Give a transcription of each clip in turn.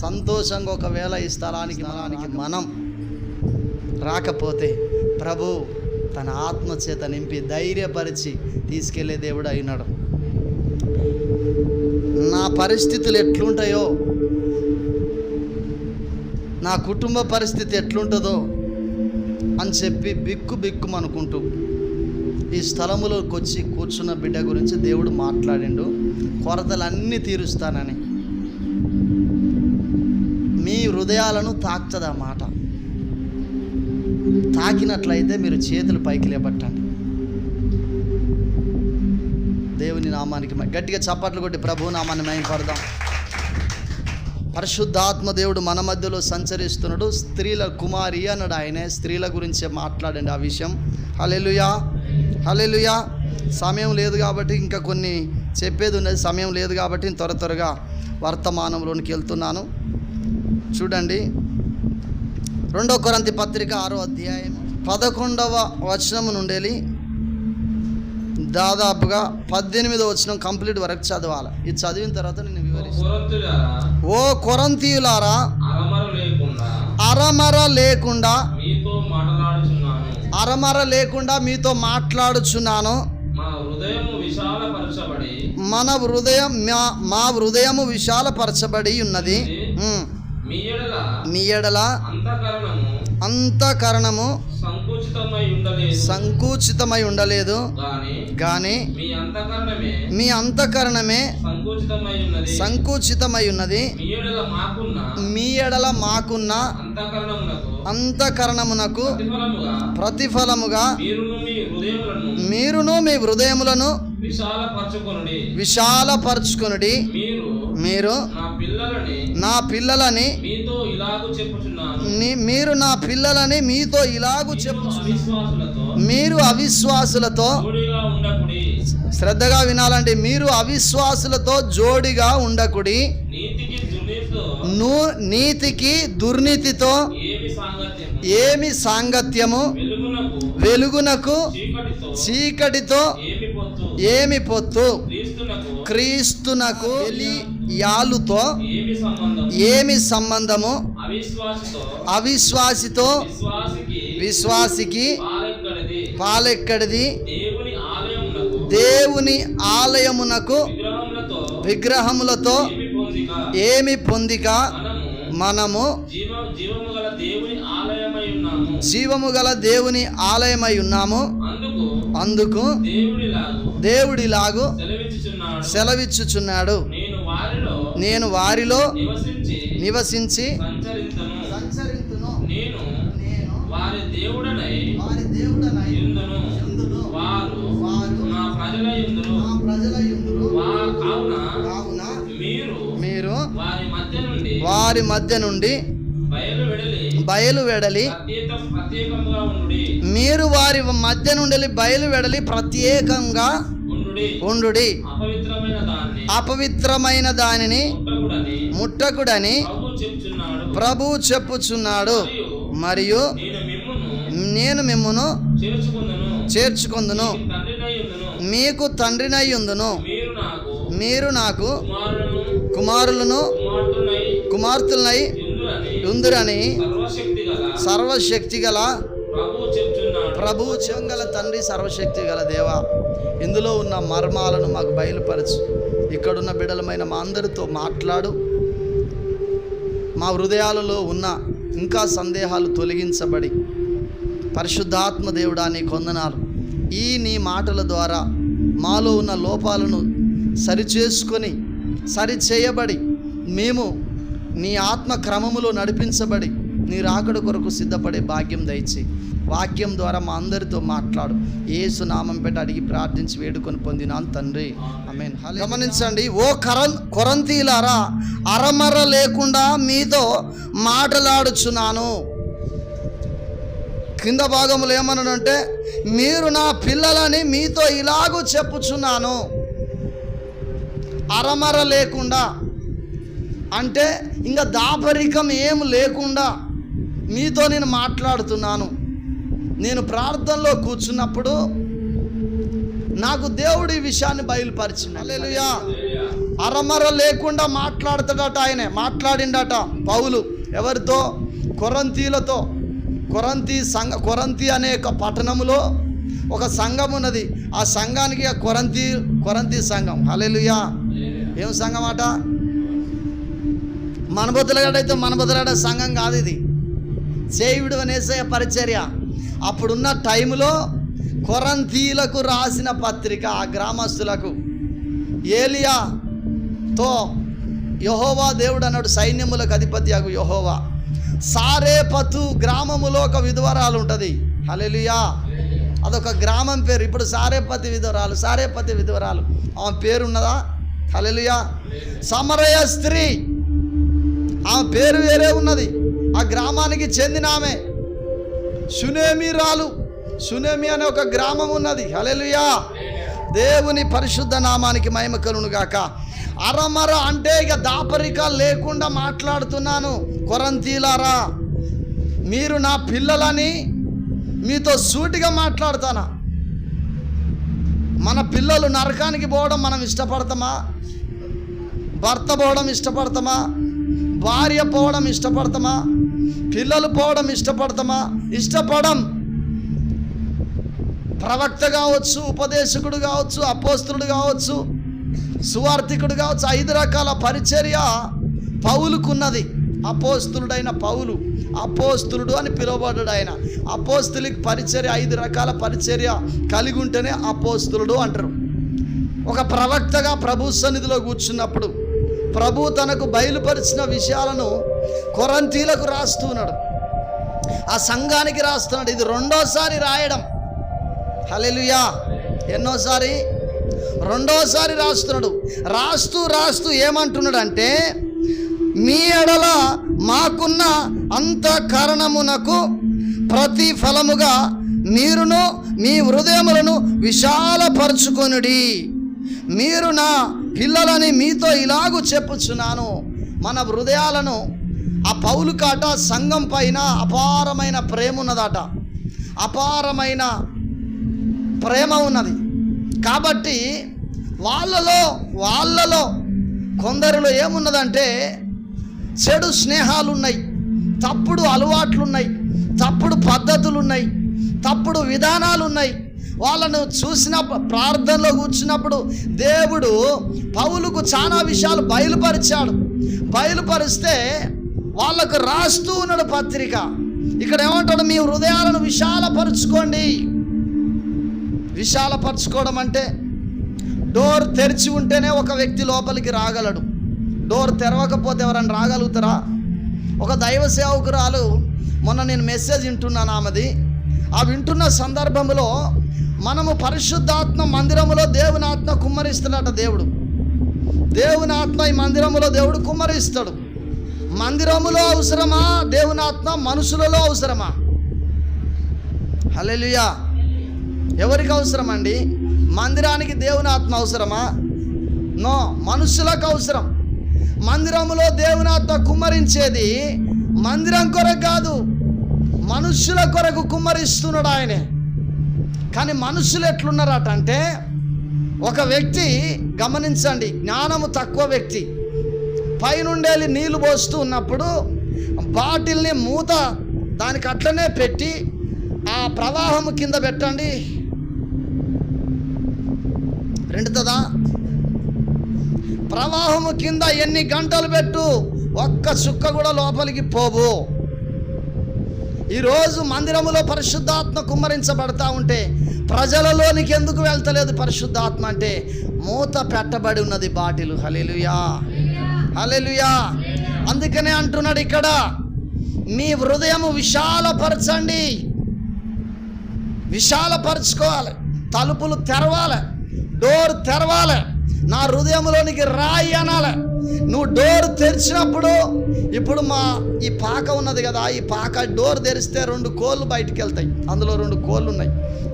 సంతోషంగా ఒకవేళ ఈ స్థలానికి మనం రాకపోతే ప్రభు తన ఆత్మచేత నింపి ధైర్యపరిచి తీసుకెళ్లే దేవుడు అయినాడు. నా పరిస్థితులు ఎట్లుంటాయో, నా కుటుంబ పరిస్థితి ఎట్లుంటుందో అని చెప్పి బిక్కుమనుకుంటూ ఈ స్థలములోకి వచ్చి కూర్చున్న బిడ్డ గురించి దేవుడు మాట్లాడిండు. కొరతలన్నీ తీరుస్తానని. మీ హృదయాలను తాకుతుంది ఆ మాట. తాకినట్లయితే మీరు చేతులు పైకి లేపట్టండి. దేవుని నామానికి గట్టిగా చప్పట్లు కొట్టి ప్రభు నామాన్ని మహిమపడదాం. పరిశుద్ధాత్మ దేవుడు మన మధ్యలో సంచరిస్తున్నాడు. స్త్రీల కుమారి అన్నాడు ఆయనే. స్త్రీల గురించే మాట్లాడండి ఆ విషయం. హల్లెలూయా, హల్లెలూయా. సమయం లేదు కాబట్టి ఇంకా కొన్ని చెప్పేది ఉన్నది. సమయం లేదు కాబట్టి త్వరగా వర్తమానంలోనికి వెళ్తున్నాను. చూడండి, 2 కొరింథీ పత్రిక 6వ అధ్యాయం 11వ వచనం నుండి దాదాపుగా 18వ వచనం కంప్లీట్ వరకు చదవాలి. ఇది చదివిన తర్వాత నేను వివరిస్తాను. ఓ కొరింథీయులారా, అరమర లేకుండా మీతో మాట్లాడుచున్నాను. మా హృదయము విశాలపరచబడి ఉన్నది. మీ ఎడల అంతఃకరణము సంకుచితమై ఉండలేదు గాని మీ అంతఃకరణమే సంకుచితమై ఉన్నది. మీ ఎడల మాకున్న అంతఃకరణమునకు ప్రతిఫలముగా మీరును మీ హృదయములను విశాలపరచుకొనుడి. మీరు నా పిల్లలని మీతో ఇలాగు చెప్పుచున్నాను. మీరు అవిశ్వాసులతో, శ్రద్ధగా వినాలండి, మీరు అవిశ్వాసులతో జోడిగా ఉండకుడి. నీతికి దుర్నీతితో ఏమి సాంగత్యము? వెలుగునకు చీకటితో ఏమి పొత్తు? క్రీస్తునకు ఎలియాలుతో ఏమి సంబంధము? అవిశ్వాసితో విశ్వాసికి పాలెక్కడిది? దేవుని ఆలయమునకు విగ్రహములతో ఏమి పొందిక? మనము జీవము గల దేవుని ఆలయమై ఉన్నాము. అందుకు దేవుడిలాగు సెలవిచ్చుచున్నాడు. నేను వారిలో నివసించి సంచరింతును. వారి దేవుడనై యుందును. వారు నా ప్రజలై యుందురు. కావున మీరు వారి మధ్య నుండి బయలు వెడలి మీరు వారి మధ్య నుండి బయలు వెడలి ప్రత్యేకంగా ఉండుడి. అపవిత్రమైన దానిని ముట్టకుడని ప్రభువు చెప్పుచున్నాడు. మరియు నేను మిమ్మును చేర్చుకొందును, మీకు తండ్రినై ఉందును. మీరు నాకు కుమారులను కుమార్తెలనై ఉందురని సర్వశక్తి గల ప్రభువు చెంగల తండ్రి, సర్వశక్తి గల దేవ, ఇందులో ఉన్న మర్మాలను మాకు బయలుపరచు. ఇక్కడున్న బిడ్డలమైన మా అందరితో మాట్లాడు. మా హృదయాలలో ఉన్న ఇంకా సందేహాలు తొలగించబడి, పరిశుద్ధాత్మ దేవుడా నీ కొందనాలు, నీ మాటల ద్వారా మాలో ఉన్న లోపాలను సరిచేయబడి మేము నీ ఆత్మ క్రమములో నడిపించబడి నీ రాకడ కొరకు సిద్ధపడే భాగ్యం దయచేయి. వాక్యం ద్వారా మా అందరితో మాట్లాడు. యేసు నామం పెట్టి అడిగి ప్రార్థించి వేడుకొని పొందినాను తండ్రి, ఆమేన్. గమనించండి, ఓ కొరింథీయులారా, అరమర లేకుండా మీతో మాట్లాడుచున్నాను. కింద భాగంలో ఏమన్నాడంటే, మీరు నా పిల్లలని మీతో ఇలాగూ చెప్పుచున్నాను. అరమర లేకుండా అంటే ఇంకా దాపరికం ఏం లేకుండా మీతో నేను మాట్లాడుతున్నాను. నేను ప్రార్థనలో కూర్చున్నప్పుడు నాకు దేవుడి విషయాన్ని బయలుపరిచింది. హల్లెలూయా. అరమర లేకుండా మాట్లాడతాడట. ఆయనే మాట్లాడిండట పౌలు. ఎవరితో? కొరంతీలతో. కొరంతి అనే ఒక పట్టణములో ఒక సంఘం ఉన్నది. ఆ సంఘానికి కొరంతి సంఘం. హల్లెలూయా. ఏం సంఘం అట? మనబొద్దలగడైతే మనబొద్దలగడ సంఘం కాదు ఇది. సేవిడు అనేసే పరిచర్య. అప్పుడున్న టైంలో కొరంతీలకు రాసిన పత్రిక ఆ గ్రామస్తులకు. ఏలియాతో యెహోవా దేవుడు అన్నాడు, సైన్యములకు అధిపతి అగు యెహోవా. సారేపతు గ్రామములో ఒక విధవరాలు ఉంటుంది. హల్లెలూయా. అదొక గ్రామం పేరు. ఇప్పుడు సారేపతి విధవరాలు ఆమె పేరు ఉన్నదా? హల్లెలూయా. సమరయ స్త్రీ, ఆమె పేరు వేరే ఉన్నది. ఆ గ్రామానికి చెందిన ఆమె సునేమి అనే ఒక గ్రామం ఉన్నది. హల్లెలూయా. దేవుని పరిశుద్ధ నామానికి మహిమ కలుగును గాక. అరమర అంటే ఇక దాపరిక లేకుండా మాట్లాడుతున్నాను. కొరంతీలారా, మీరు నా పిల్లలని మీతో సూటిగా మాట్లాడుతానా? మన పిల్లలు నరకానికి పోవడం మనం ఇష్టపడతామా? భర్త పోవడం ఇష్టపడతామా? భార్య పోవడం ఇష్టపడతామా? పిల్లలు పోవడం ఇష్టపడతామా? ఇష్టపడం. ప్రవక్త కావచ్చు, ఉపదేశకుడు కావచ్చు, అపోస్తులుడు కావచ్చు, సువార్థికుడు కావచ్చు, 5 రకాల పరిచర్య పౌలుకున్నది. అపోస్తులుడైన పౌలు, అపోస్తులుడు అని పిలువబడ్డాడు ఆయన. అపోస్తులికి పరిచర్య 5 రకాల పరిచర్య కలిగి ఉంటేనే అపోస్తులుడు అంటారు. ఒక ప్రవక్తగా ప్రభు సన్నిధిలో కూర్చున్నప్పుడు ప్రభు తనకు బయలుపరిచిన విషయాలను కొరంతీలకు రాస్తున్నాడు, ఆ సంఘానికి రాస్తున్నాడు. ఇది 2వ రాయడం. హల్లెలూయా. ఎన్నోసారి? 2వ రాస్తున్నాడు. రాస్తూ ఏమంటున్నాడు అంటే, మీ ఎడల మాకున్న అంతఃకరణమునకు ప్రతి ఫలముగా మీరును మీ హృదయములను విశాలపరచుకొనుడి. మీరు నా పిల్లలని మీతో ఇలాగూ చెప్పుచున్నాను. మన హృదయాలను ఆ పౌలు కాట సంఘం పైన అపారమైన ప్రేమ ఉన్నదట. అపారమైన ప్రేమ ఉన్నది. కాబట్టి వాళ్ళలో కొందరిలో ఏమున్నదంటే చెడు స్నేహాలున్నాయి, తప్పుడు అలవాట్లున్నాయి, తప్పుడు పద్ధతులున్నాయి, తప్పుడు విధానాలున్నాయి. వాళ్ళను చూసిన ప్రార్థనలో కూర్చున్నప్పుడు దేవుడు పౌలుకు చాలా విషయాలు బయలుపరిస్తే వాళ్ళకు రాస్తూ ఉన్నాడు పత్రిక. ఇక్కడ ఏమంటాడు? మీ హృదయాలను విశాలపరచుకోండి. విశాలపరచుకోవడం అంటే డోర్ తెరిచి ఉంటేనే ఒక వ్యక్తి లోపలికి రాగలడు. డోర్ తెరవకపోతే ఎవరైనా రాగలుగుతారా? ఒక దైవ సేవకురాలు, మొన్న నేను మెసేజ్ వింటున్నాను ఆమెది. ఆ వింటున్న సందర్భంలో మనము పరిశుద్ధాత్మ మందిరములో దేవుని ఆత్మ కుమ్మరిస్తున్నాడట. దేవుని ఆత్మ ఈ మందిరములో దేవుడు కుమ్మరిస్తాడు. మందిరములో అవసరమా దేవుని ఆత్మ? మనుషులలో అవసరమా? హల్లెలూయా. ఎవరికి అవసరం అండి? మందిరానికి దేవుని ఆత్మ అవసరమా? నో, మనుషులకు అవసరం. మందిరములో దేవుని ఆత్మ కుమ్మరించేది మందిరం కొరకు కాదు, మనుషుల కొరకు కుమ్మరిస్తున్నాడు ఆయనే. కానీ మనుషులు ఎట్లున్నారట అంటే, ఒక వ్యక్తి గమనించండి, జ్ఞానము తక్కువ వ్యక్తి పైనుండేళ్ళి నీళ్లు పోస్తూ ఉన్నప్పుడు బాటిల్ని మూత దానికి అట్లనే పెట్టి ఆ ప్రవాహము కింద పెట్టండి, రెండుతుందా? ప్రవాహము కింద ఎన్ని గంటలు పెట్టు, ఒక్క చుక్క కూడా లోపలికి పోవు. ఈరోజు మందిరములో పరిశుద్ధాత్మ కుమ్మరించబడతా ఉంటే ప్రజలలోనికి ఎందుకు వెళ్తలేదు పరిశుద్ధాత్మ అంటే? మూత పెట్టబడి ఉన్నది బాటిల్. హల్లెలూయా, హల్లెలూయా. అందుకనే అంటున్నాడు ఇక్కడ, మీ హృదయము విశాలపరచండి. విశాలపరచుకోవాలి, తలుపులు తెరవాలి, డోర్ తెరవాలి. నా హృదయంలోనికి రాయి అనాలి. నువ్వు డోర్ తెరిచినప్పుడు, ఇప్పుడు ఈ పాక ఉన్నది కదా, ఈ పాక డోర్ తెరిస్తే 2 కోళ్ళు బయటికి వెళ్తాయి. అందులో 2 కోళ్ళు ఉన్నాయి.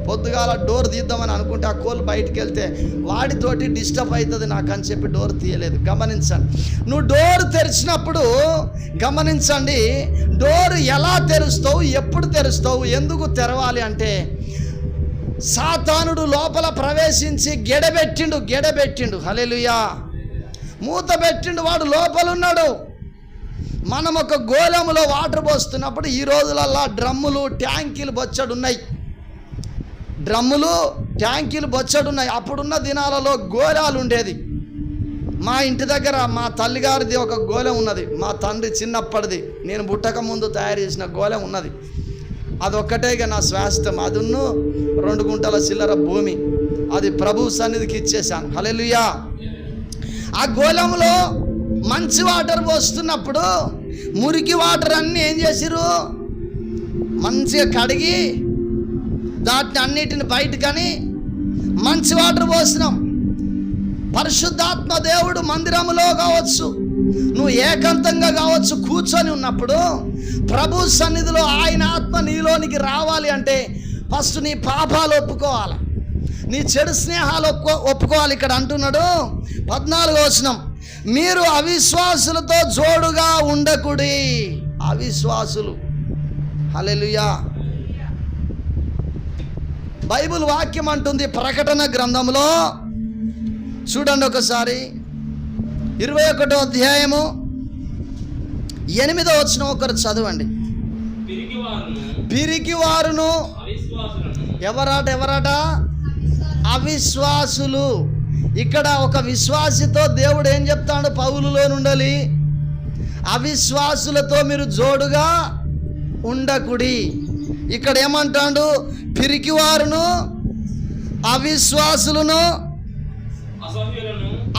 పొద్దుగాల డోర్ తీద్దామని అనుకుంటే ఆ కోళ్ళు బయటికి వెళ్తే వాటితోటి డిస్టర్బ్ అవుతుంది నాకు అని చెప్పి డోర్ తీయలేదు. గమనించండి, నువ్వు డోర్ తెరిచినప్పుడు గమనించండి, డోర్ ఎలా తెరుస్తావు, ఎప్పుడు తెరుస్తావు, ఎందుకు తెరవాలి అంటే, సాతానుడు లోపల ప్రవేశించి గెడబెట్టిండు. హల్లెలూయా. మూత పెట్టిండు, వాడు లోపల ఉన్నాడు. మనం ఒక గోళములో వాటర్ పోస్తున్నప్పుడు ఈ రోజులల్లా డ్రమ్ములు ట్యాంకీలు బొచ్చడున్నాయి, డ్రమ్ములు ట్యాంకీలు బొచ్చడున్నాయి. అప్పుడున్న దినాలలో గోళాలు ఉండేది. మా ఇంటి దగ్గర మా తల్లిగారిది ఒక గోళం ఉన్నది, మా తండ్రి చిన్నప్పటిది, నేను పుట్టక ముందు తయారు చేసిన గోళం ఉన్నది. అదొక్కటే ఇక నా శాశ్వతం. అదున్ను 2 గుంటల చిల్లర భూమి, అది ప్రభు సన్నిధికి ఇచ్చేశాను. హల్లెలూయా. ఆ గోళంలో మంచి వాటర్ పోస్తున్నప్పుడు మురికి వాటర్ అన్నీ ఏం చేసిరు, మంచిగా కడిగి దాటిని అన్నిటిని బయటకని మంచి వాటర్ పోసినాం. పరిశుద్ధాత్మ దేవుడు మందిరంలో కావచ్చు, నువ్వు ఏకాంతంగా కావచ్చు, కూర్చొని ఉన్నప్పుడు ప్రభు సన్నిధిలో ఆయన ఆత్మ నీలోనికి రావాలి అంటే ఫస్ట్ నీ పాపాలు ఒప్పుకోవాలి, నీ చెడు స్నేహాలు ఒప్పుకోవాలి. ఇక్కడ అంటున్నాడు 14వ వచనం, మీరు అవిశ్వాసులతో జోడుగా ఉండకుడి. అవిశ్వాసులు. హల్లెలూయా. బైబిల్ వాక్యం అంటుంది ప్రకటన గ్రంథంలో, చూడండి ఒకసారి 21వ అధ్యాయము 8వ వచనం ఒకరు చదవండి. పిరికివారును ఎవరట? అవిశ్వాసులు. ఇక్కడ ఒక విశ్వాసితో దేవుడు ఏం చెప్తాడు? పౌలులో నుండాలి, అవిశ్వాసులతో మీరు జోడుగా ఉండకుడి. ఇక్కడ ఏమంటాడు? పిరికివారును అవిశ్వాసులను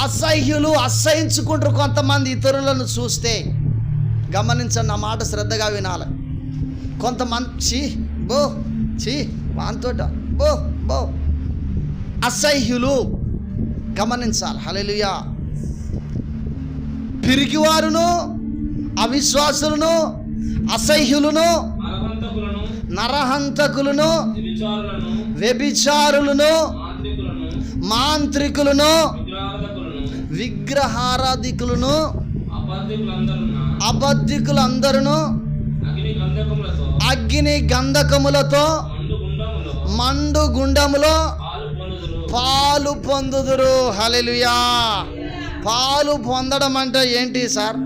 అసహ్యులు. అసహించుకుంటారు కొంతమంది ఇతరులను చూస్తే. గమనించండి, నా మాట శ్రద్ధగా వినాలి. కొంతమంది వాంతోట బో అసహ్యులు. గమనించాలి. హల్లెలూయా. పిరికివారును అవిశ్వాసులను అసహ్యులను నరహంతకులను వ్యభిచారులను మాంత్రికులను విగ్రహారాధికులను అబద్ధికులందరూ అగ్ని గంధకములతో మండు గుండములో పాలు పొందుదురు. హల్లెలూయా. పాలు పొందడం అంటే ఏంటి సార్?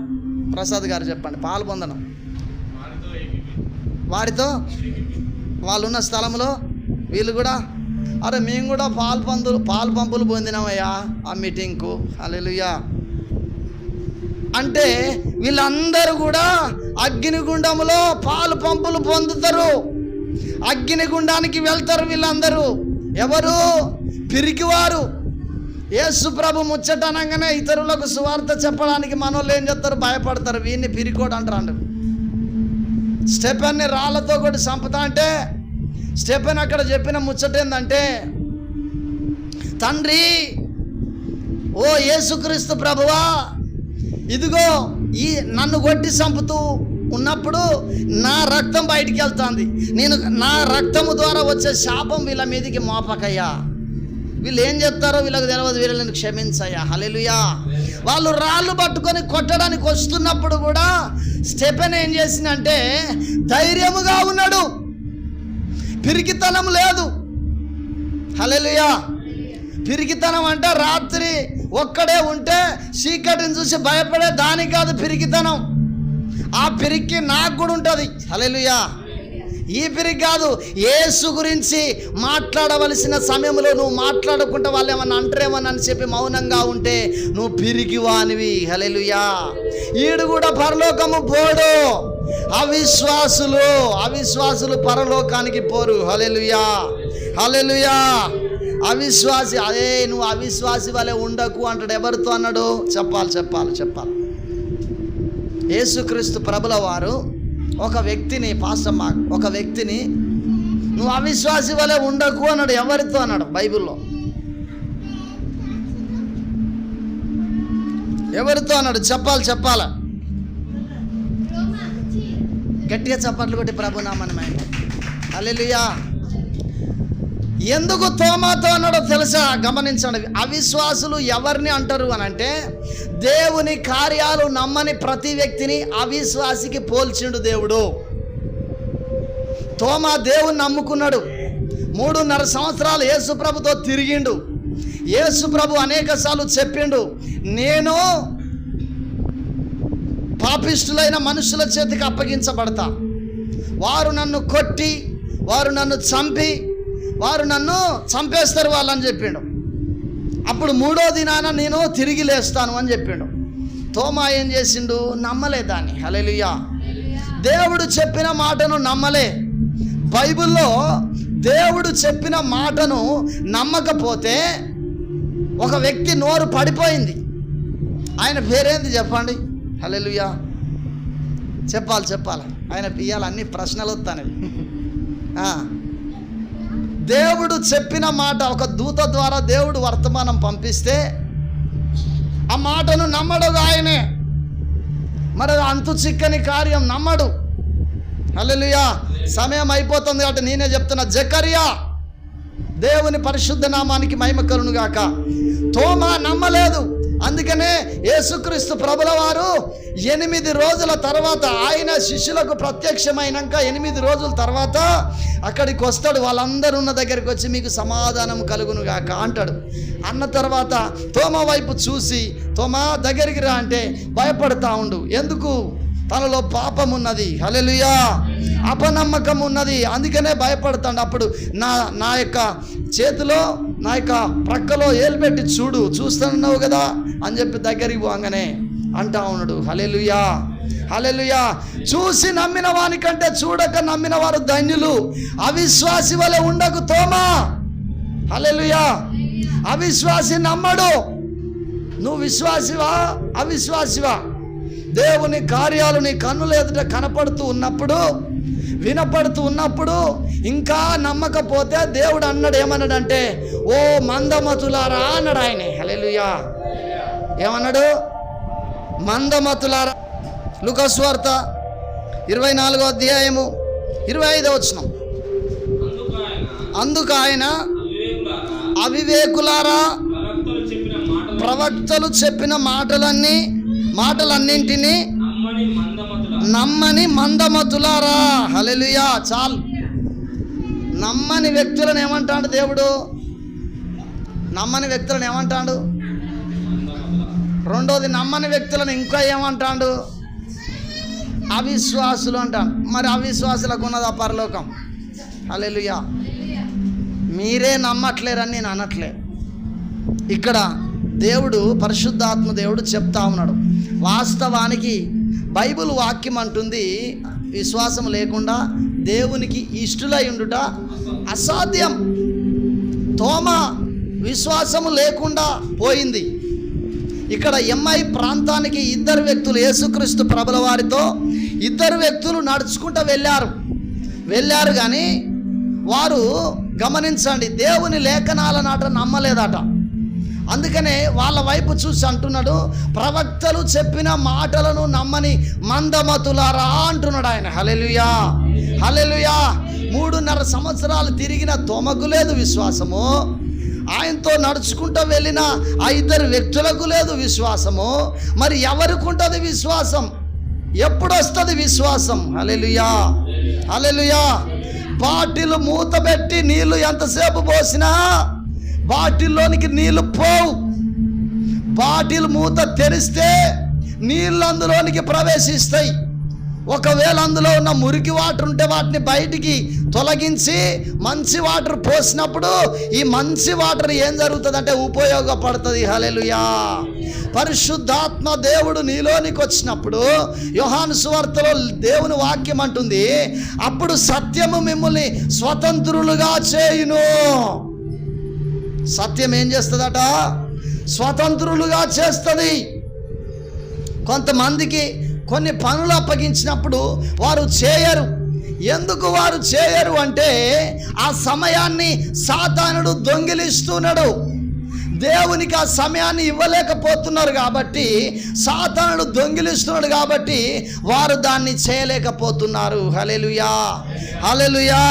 ప్రసాద్ గారు చెప్పండి. పాలు పొందడం వారితో వాళ్ళున్న స్థలంలో వీళ్ళు కూడా, అరే మేము కూడా పాలు పంపులు పొందినామయ్యా ఆ మీటింగ్కు. హల్లెలూయా. అంటే వీళ్ళందరూ కూడా అగ్నిగుండంలో పాలు పంపులు పొందుతారు, అగ్నిగుండానికి వెళ్తారు వీళ్ళందరూ. ఎవరు? పిరికివారు. యేసు ప్రభు ముచ్చటనంగానే ఇతరులకు సువార్త చెప్పడానికి మనోళ్ళు ఏం చేస్తారు? భయపడతారు. వీడిని పిరికోడు అంటారు. స్టెఫెన్ని రాళ్లతో కూడా చంపుతా అంటే స్టెఫెన్ అక్కడ చెప్పిన ముచ్చట ఏంటంటే, తండ్రి, ఓ యేసుక్రీస్తు ప్రభువా, ఇదిగో ఈ నన్ను కొట్టి చంపుతూ ఉన్నప్పుడు నా రక్తం బయటికి వెళ్తుంది, నా రక్తము ద్వారా వచ్చే శాపం వీళ్ళ మీదకి మోపకయ్యా. వీళ్ళు ఏం చెప్తారో వీళ్ళకి తెలియదు, వీళ్ళని క్షమించయ్యా. హల్లెలూయా. వాళ్ళు రాళ్ళు పట్టుకొని కొట్టడానికి వస్తున్నప్పుడు కూడా స్టెఫెన్ ఏం చేసిందంటే ధైర్యముగా ఉన్నాడు, పిరికితనం లేదు. హల్లెలూయా. పిరికితనం అంటే రాత్రి ఒక్కడే ఉంటే చీకటిని చూసి భయపడే దానికి కాదు పిరికితనం. ఆ పిరికి నాకు కూడా ఉంటుంది. హల్లెలూయా. ఈ పిరికి కాదు. యేసు గురించి మాట్లాడవలసిన సమయంలో నువ్వు మాట్లాడకుండా వాళ్ళు ఏమన్నా అంటారేమని అని చెప్పి మౌనంగా ఉంటే నువ్వు పిరికివానివి. హల్లెలూయా. ఈడు కూడా పరలోకము పోడు. అవిశ్వాసులు పరలోకానికి పోరు. హల్లెలూయా. హల్లెలూయా. అవిశ్వాసి, అదే నువ్వు అవిశ్వాసి వలె ఉండకు అంటాడు. ఎవరితో అన్నాడు? చెప్పాలి. యేసుక్రీస్తు ప్రభుల వారు ఒక వ్యక్తిని నువ్వు అవిశ్వాసి వలె ఉండకు అన్నాడు. ఎవరితో అన్నాడు? బైబిల్లో ఎవరితో అన్నాడు? చెప్పాలి. గట్టిగా చప్పట్లు కొట్టి ప్రభు నామమున. హల్లెలూయా. ఎందుకు తోమాతో అన్నాడో తెలుసా? గమనించండి. అవిశ్వాసులు ఎవరిని అంటారు అని అంటే, దేవుని కార్యాలు నమ్మని ప్రతి వ్యక్తిని అవిశ్వాసికి పోల్చిండు దేవుడు. తోమా దేవుని నమ్ముకున్నాడు. 3.5 సంవత్సరాలు యేసు ప్రభుతో తిరిగిండు. యేసు ప్రభు అనేక సార్లు చెప్పిండు, నేను పాపిష్టులైన మనుషుల చేతికి అప్పగించబడతా, వారు నన్ను కొట్టి, వారు నన్ను చంపి, వారు నన్ను చంపేస్తారు వాళ్ళని చెప్పిండు. అప్పుడు 3వ దినాన నేను తిరిగి లేస్తాను అని చెప్పిండు. తోమా ఏం చేసిండు? నమ్మలే దాన్ని. హల్లెలూయా. దేవుడు చెప్పిన మాటను నమ్మలే. బైబిల్లో దేవుడు చెప్పిన మాటను నమ్మకపోతే ఒక వ్యక్తి నోరు పడిపోయింది. ఆయన పేరేంది చెప్పండి? హల్లెలూయా. చెప్పాలి. ఆయన ఇయ్యాలి అన్ని ప్రశ్నలు వస్తాయి. దేవుడు చెప్పిన మాట, ఒక దూత ద్వారా దేవుడు వర్తమానం పంపిస్తే ఆ మాటను నమ్మడు ఆయనే. మరి అంతు చిక్కని కార్యం నమ్మడు. హల్లెలూయా. సమయం అయిపోతుంది కాబట్టి నేనే చెప్తున్నా. జకరియా, దేవుని పరిశుద్ధ నామానికి మహిమ కలుగును గాక. తోమా నమ్మలేదు. అందుకనే యేసుక్రీస్తు ప్రభుల వారు 8 రోజుల తర్వాత, ఆయన శిష్యులకు ప్రత్యక్షమైనాక 8 రోజుల తర్వాత అక్కడికి వస్తాడు. వాళ్ళందరూ ఉన్న దగ్గరికి వచ్చి మీకు సమాధానం కలుగును గాక అంటాడు. అన్న తర్వాత తోమా వైపు చూసి, తోమా దగ్గరికి రా అంటే భయపడతా ఉండు. ఎందుకు? తనలో పాపం ఉన్నది. హల్లెలూయా. అపనమ్మకం ఉన్నది. అందుకనే భయపడతాడు. అప్పుడు నా యొక్క చేతిలో, నా యొక్క ప్రక్కలో ఏలు పెట్టి చూస్తున్నావు కదా అని చెప్పి దగ్గరికి పోగానే అంటా ఉన్నాడు. హల్లెలూయా. హల్లెలూయా. చూసి నమ్మిన వానికంటే చూడక నమ్మిన వారు ధన్యులు. అవిశ్వాసి వలె ఉండకు తోమా. హల్లెలూయా. అవిశ్వాసి నమ్మడు. నువ్వు విశ్వాసివా అవిశ్వాసివా? దేవుని కార్యాలు నీ కన్నుల ఎదుట కనపడుతూ ఉన్నప్పుడు, వినపడుతూ ఉన్నప్పుడు ఇంకా నమ్మకపోతే దేవుడు అన్నాడు, ఏమన్నాడంటే, ఓ మందమతులారా అన్నాడు ఆయన. హల్లెలూయా. ఏమన్నాడు? మందమతులారా. లూకా సువార్త 24వ అధ్యాయము 25వ వచనం. అందుకు ఆయన, అవివేకులారా, ప్రవక్తలు చెప్పిన మాటలన్నింటినీ నమ్మని మందమతులారా. హల్లెలూయా. చాలు. నమ్మని వ్యక్తులను ఏమంటాడు దేవుడు? నమ్మని వ్యక్తులను ఏమంటాడు? రెండోది, నమ్మని వ్యక్తులను ఇంకా ఏమంటాడు? అవిశ్వాసులు అంటాడు. మరి అవిశ్వాసులకు ఉన్నదా పరలోకం? హల్లెలూయా. మీరే నమ్మట్లేరని నేను అనట్లే. ఇక్కడ దేవుడు, పరిశుద్ధాత్మ దేవుడు చెప్తా ఉన్నాడు. వాస్తవానికి బైబిల్ వాక్యం అంటుంది, విశ్వాసం లేకుండా దేవునికి ఇష్టలై ఉండుట అసాధ్యం. తోమా విశ్వాసము లేకుండా పోయింది. ఇక్కడ ఎంఐ ప్రాంతానికి 2 వ్యక్తులు, యేసుక్రీస్తు ప్రభుల వారితో 2 వ్యక్తులు నడుచుకుంటూ వెళ్ళారు కానీ వారు, గమనించండి, దేవుని లేఖనాల నాట నమ్మలేదట. అందుకనే వాళ్ళ వైపు చూసి అంటున్నాడు, ప్రవక్తలు చెప్పిన మాటలను నమ్మని మందమతులారా అంటున్నాడు ఆయన. హల్లెలూయా. హల్లెలూయా. 3.5 సంవత్సరాలు తిరిగిన తోమకు లేదు విశ్వాసము. ఆయనతో నడుచుకుంటూ వెళ్ళిన ఆ 2 వ్యక్తులకు లేదు విశ్వాసము. మరి ఎవరికి ఉంటుంది విశ్వాసం? ఎప్పుడు వస్తుంది విశ్వాసం? హల్లెలూయా. హల్లెలూయా. బాటిల్ మూత పెట్టి నీళ్లు ఎంతసేపు పోసినా బాటిల్లోనికి నీళ్లు పోవు. బాటిల్ మూత తెరిస్తే నీళ్ళు అందులోనికి ప్రవేశిస్తాయి. ఒకవేళ అందులో ఉన్న మురికి వాటర్ ఉంటే వాటిని బయటికి తొలగించి మంచి వాటర్ పోసినప్పుడు ఈ మంచి వాటర్ ఏం జరుగుతుందంటే ఉపయోగపడుతుంది. హల్లెలూయా. పరిశుద్ధాత్మ దేవుడు నీలోనికి వచ్చినప్పుడు, యోహాను సువార్తలో దేవుని వాక్యం అంటుంది, అప్పుడు సత్యము మిమ్మల్ని స్వతంత్రులుగా చేయును. సత్యం ఏం చేస్తుందట? స్వతంత్రులుగా చేస్తుంది. కొంతమందికి కొన్ని పనులు అప్పగించినప్పుడు వారు చేయరు. ఎందుకు వారు చేయరు అంటే ఆ సమయాన్ని సాతానుడు దొంగిలిస్తున్నాడు. దేవునికి ఆ సమయాన్ని ఇవ్వలేకపోతున్నారు కాబట్టి, సాతానుడు దొంగిలిస్తున్నాడు కాబట్టి వారు దాన్ని చేయలేకపోతున్నారు. హల్లెలూయా. హల్లెలూయా.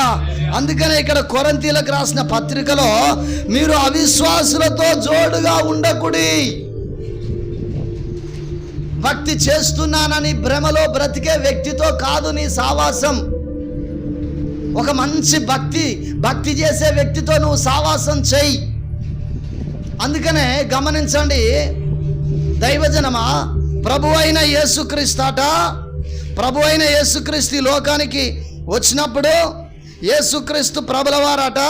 అందుకనే ఇక్కడ కొరింథీయులకు రాసిన పత్రికలో, మీరు అవిశ్వాసులతో జోడుగా ఉండకుడి. భక్తి చేస్తున్నానని భ్రమలో బ్రతికే వ్యక్తితో కాదు నీ సావాసం. ఒక మంచి భక్తి చేసే వ్యక్తితో నువ్వు సావాసం చెయ్యి. అందుకనే గమనించండి, దైవజనమా, ప్రభు అయిన యేసుక్రీస్తట, ప్రభు అయిన యేసుక్రీస్తు ఈ లోకానికి వచ్చినప్పుడు యేసుక్రీస్తు ప్రభులవారట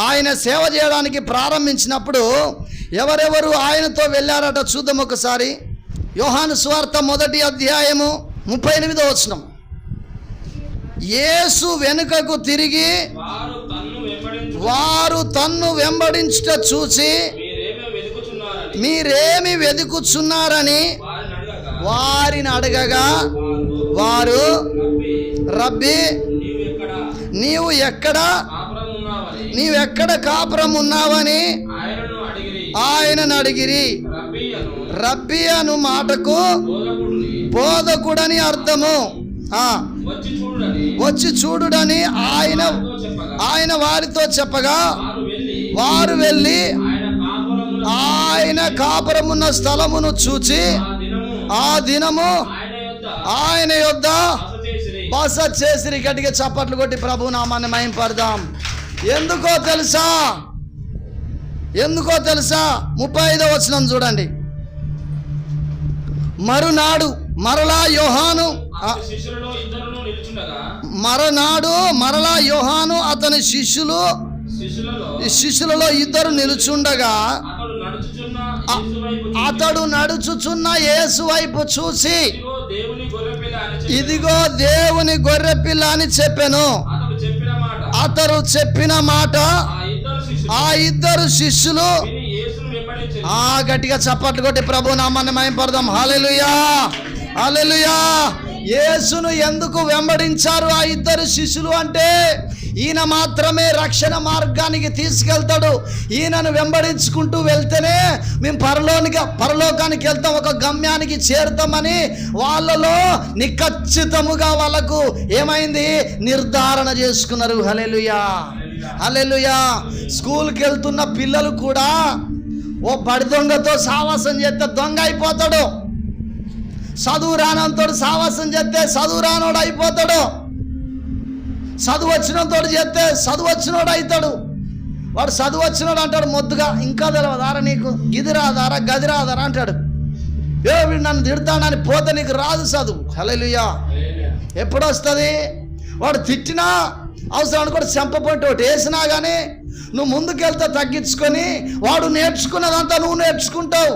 ఆయన సేవ చేయడానికి ప్రారంభించినప్పుడు ఎవరెవరు ఆయనతో వెళ్ళారట చూద్దాం ఒకసారి. యోహాను సువార్త 1వ అధ్యాయము 38వ వచనం. యేసు వెనుకకు తిరిగి వారు తన్ను వెంబడించుట చూసి మీరేమి వెదుకుచున్నారని వారిని అడగగా వారు, రబ్బీ నీవెక్కడ కాపురం ఉన్నావని ఆయనను అడిగిరి. రబ్బీ అను మాటకు బోధకుడని అర్థము. వచ్చి చూడుడని ఆయన వారితో చెప్పగా వారు వెళ్ళి ఆయన కాపురమున్న స్థలమును చూచి ఆ దినము ఆయన యొద్ద బస చేసిరి. గట్టిగా చప్పట్లు కొట్టి ప్రభు నామాన్ని మహింపడదాం. ఎందుకో తెలుసా? 35వ వచనం చూడండి. మరునాడు మరలా యోహాను అతని శిష్యులలో ఇద్దరు నిలుచుండగా అతడు నడుచుచున్న యేసు వైపు చూసి ఇదిగో దేవుని గొర్రెపిల్ల అని చెప్పెను. అతడు చెప్పిన మాట ఆ ఇద్దరు శిష్యులు గట్టిగా చప్పట్లు కొట్టి ప్రభు నామాన్ని మహింపడదాం. హల్లెలూయా, హల్లెలూయా. యేసును ఎందుకు వెంబడించారు ఆ ఇద్దరు శిష్యులు అంటే ఈయన మాత్రమే రక్షణ మార్గానికి తీసుకెళ్తాడు. ఈయనను వెంబడించుకుంటూ వెళ్తేనే మేము పరలోకానికి వెళ్తాం, ఒక గమ్యానికి చేరుతామని వాళ్ళలో నిఖచ్చితముగా వాళ్ళకు ఏమైంది, నిర్ధారణ చేసుకున్నారు. హల్లెలూయా, హల్లెలూయా. స్కూల్కి వెళ్తున్న పిల్లలు కూడా ఓ బడి దొంగతో సావాసం చేస్తే దొంగ అయిపోతాడు, చదువు రానంతోడు సావాసం చేస్తే చదువు రానోడు అయిపోతాడు, చదువు వచ్చినతోడు చేస్తే చదువు వచ్చినోడు అవుతాడు. వాడు చదువు వచ్చినోడు అంటాడు మొద్దుగా, ఇంకా తెలియదారా నీకు, గిది రాదారా గది రాదారా అంటాడు. వీడు నన్ను తిడతాడని పోతే నీకు రాదు చదువు. హల్లెలూయా. ఎప్పుడు వస్తుంది? వాడు తిట్టినా అవసరాన్ని కూడా చెంపపోటీ ఒకటి వేసినా కానీ నువ్వు ముందుకెళ్తే తగ్గించుకొని వాడు నేర్చుకున్నదంతా నువ్వు నేర్చుకుంటావు.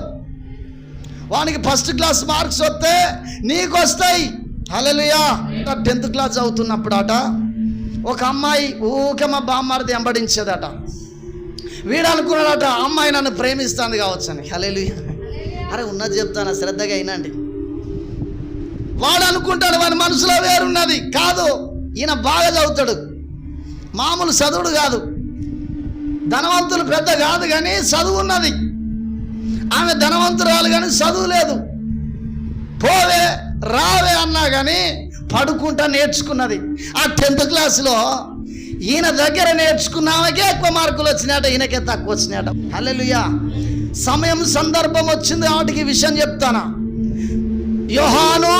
వానికి ఫస్ట్ క్లాస్ మార్క్స్ వస్తే నీకు వస్తాయి. హల్లెలూయా. 10th క్లాస్ చదువుతున్నప్పుడు అట ఒక అమ్మాయి ఊకే మా బామ్మారిది వెంబడించేదట. వీడు అనుకున్నాడట అమ్మాయి నన్ను ప్రేమిస్తాను కావచ్చు అని. హల్లెలూయా. అరే ఉన్నది చెప్తాను, శ్రద్ధగా అయినండి. వాడు అనుకుంటాడు వాడి మనసులో వేరున్నది. కాదు, ఈయన బాగా చదువుతాడు, మామూలు చదువుడు కాదు, ధనవంతులు పెద్ద కాదు కానీ చదువు ఉన్నది. ఆమె ధనవంతురాలు కానీ చదువు లేదు. పోవే రావే అన్నా కానీ పడుకుంటా నేర్చుకున్నది. ఆ 10th క్లాసులో ఈయన దగ్గర నేర్చుకున్నామకే ఎక్కువ మార్కులు వచ్చినాయట, ఈయనకే తక్కువ వచ్చినాయట. హల్లెలూయా. సమయం సందర్భం వచ్చింది వాటికి విషయం చెప్తానా. యోహాను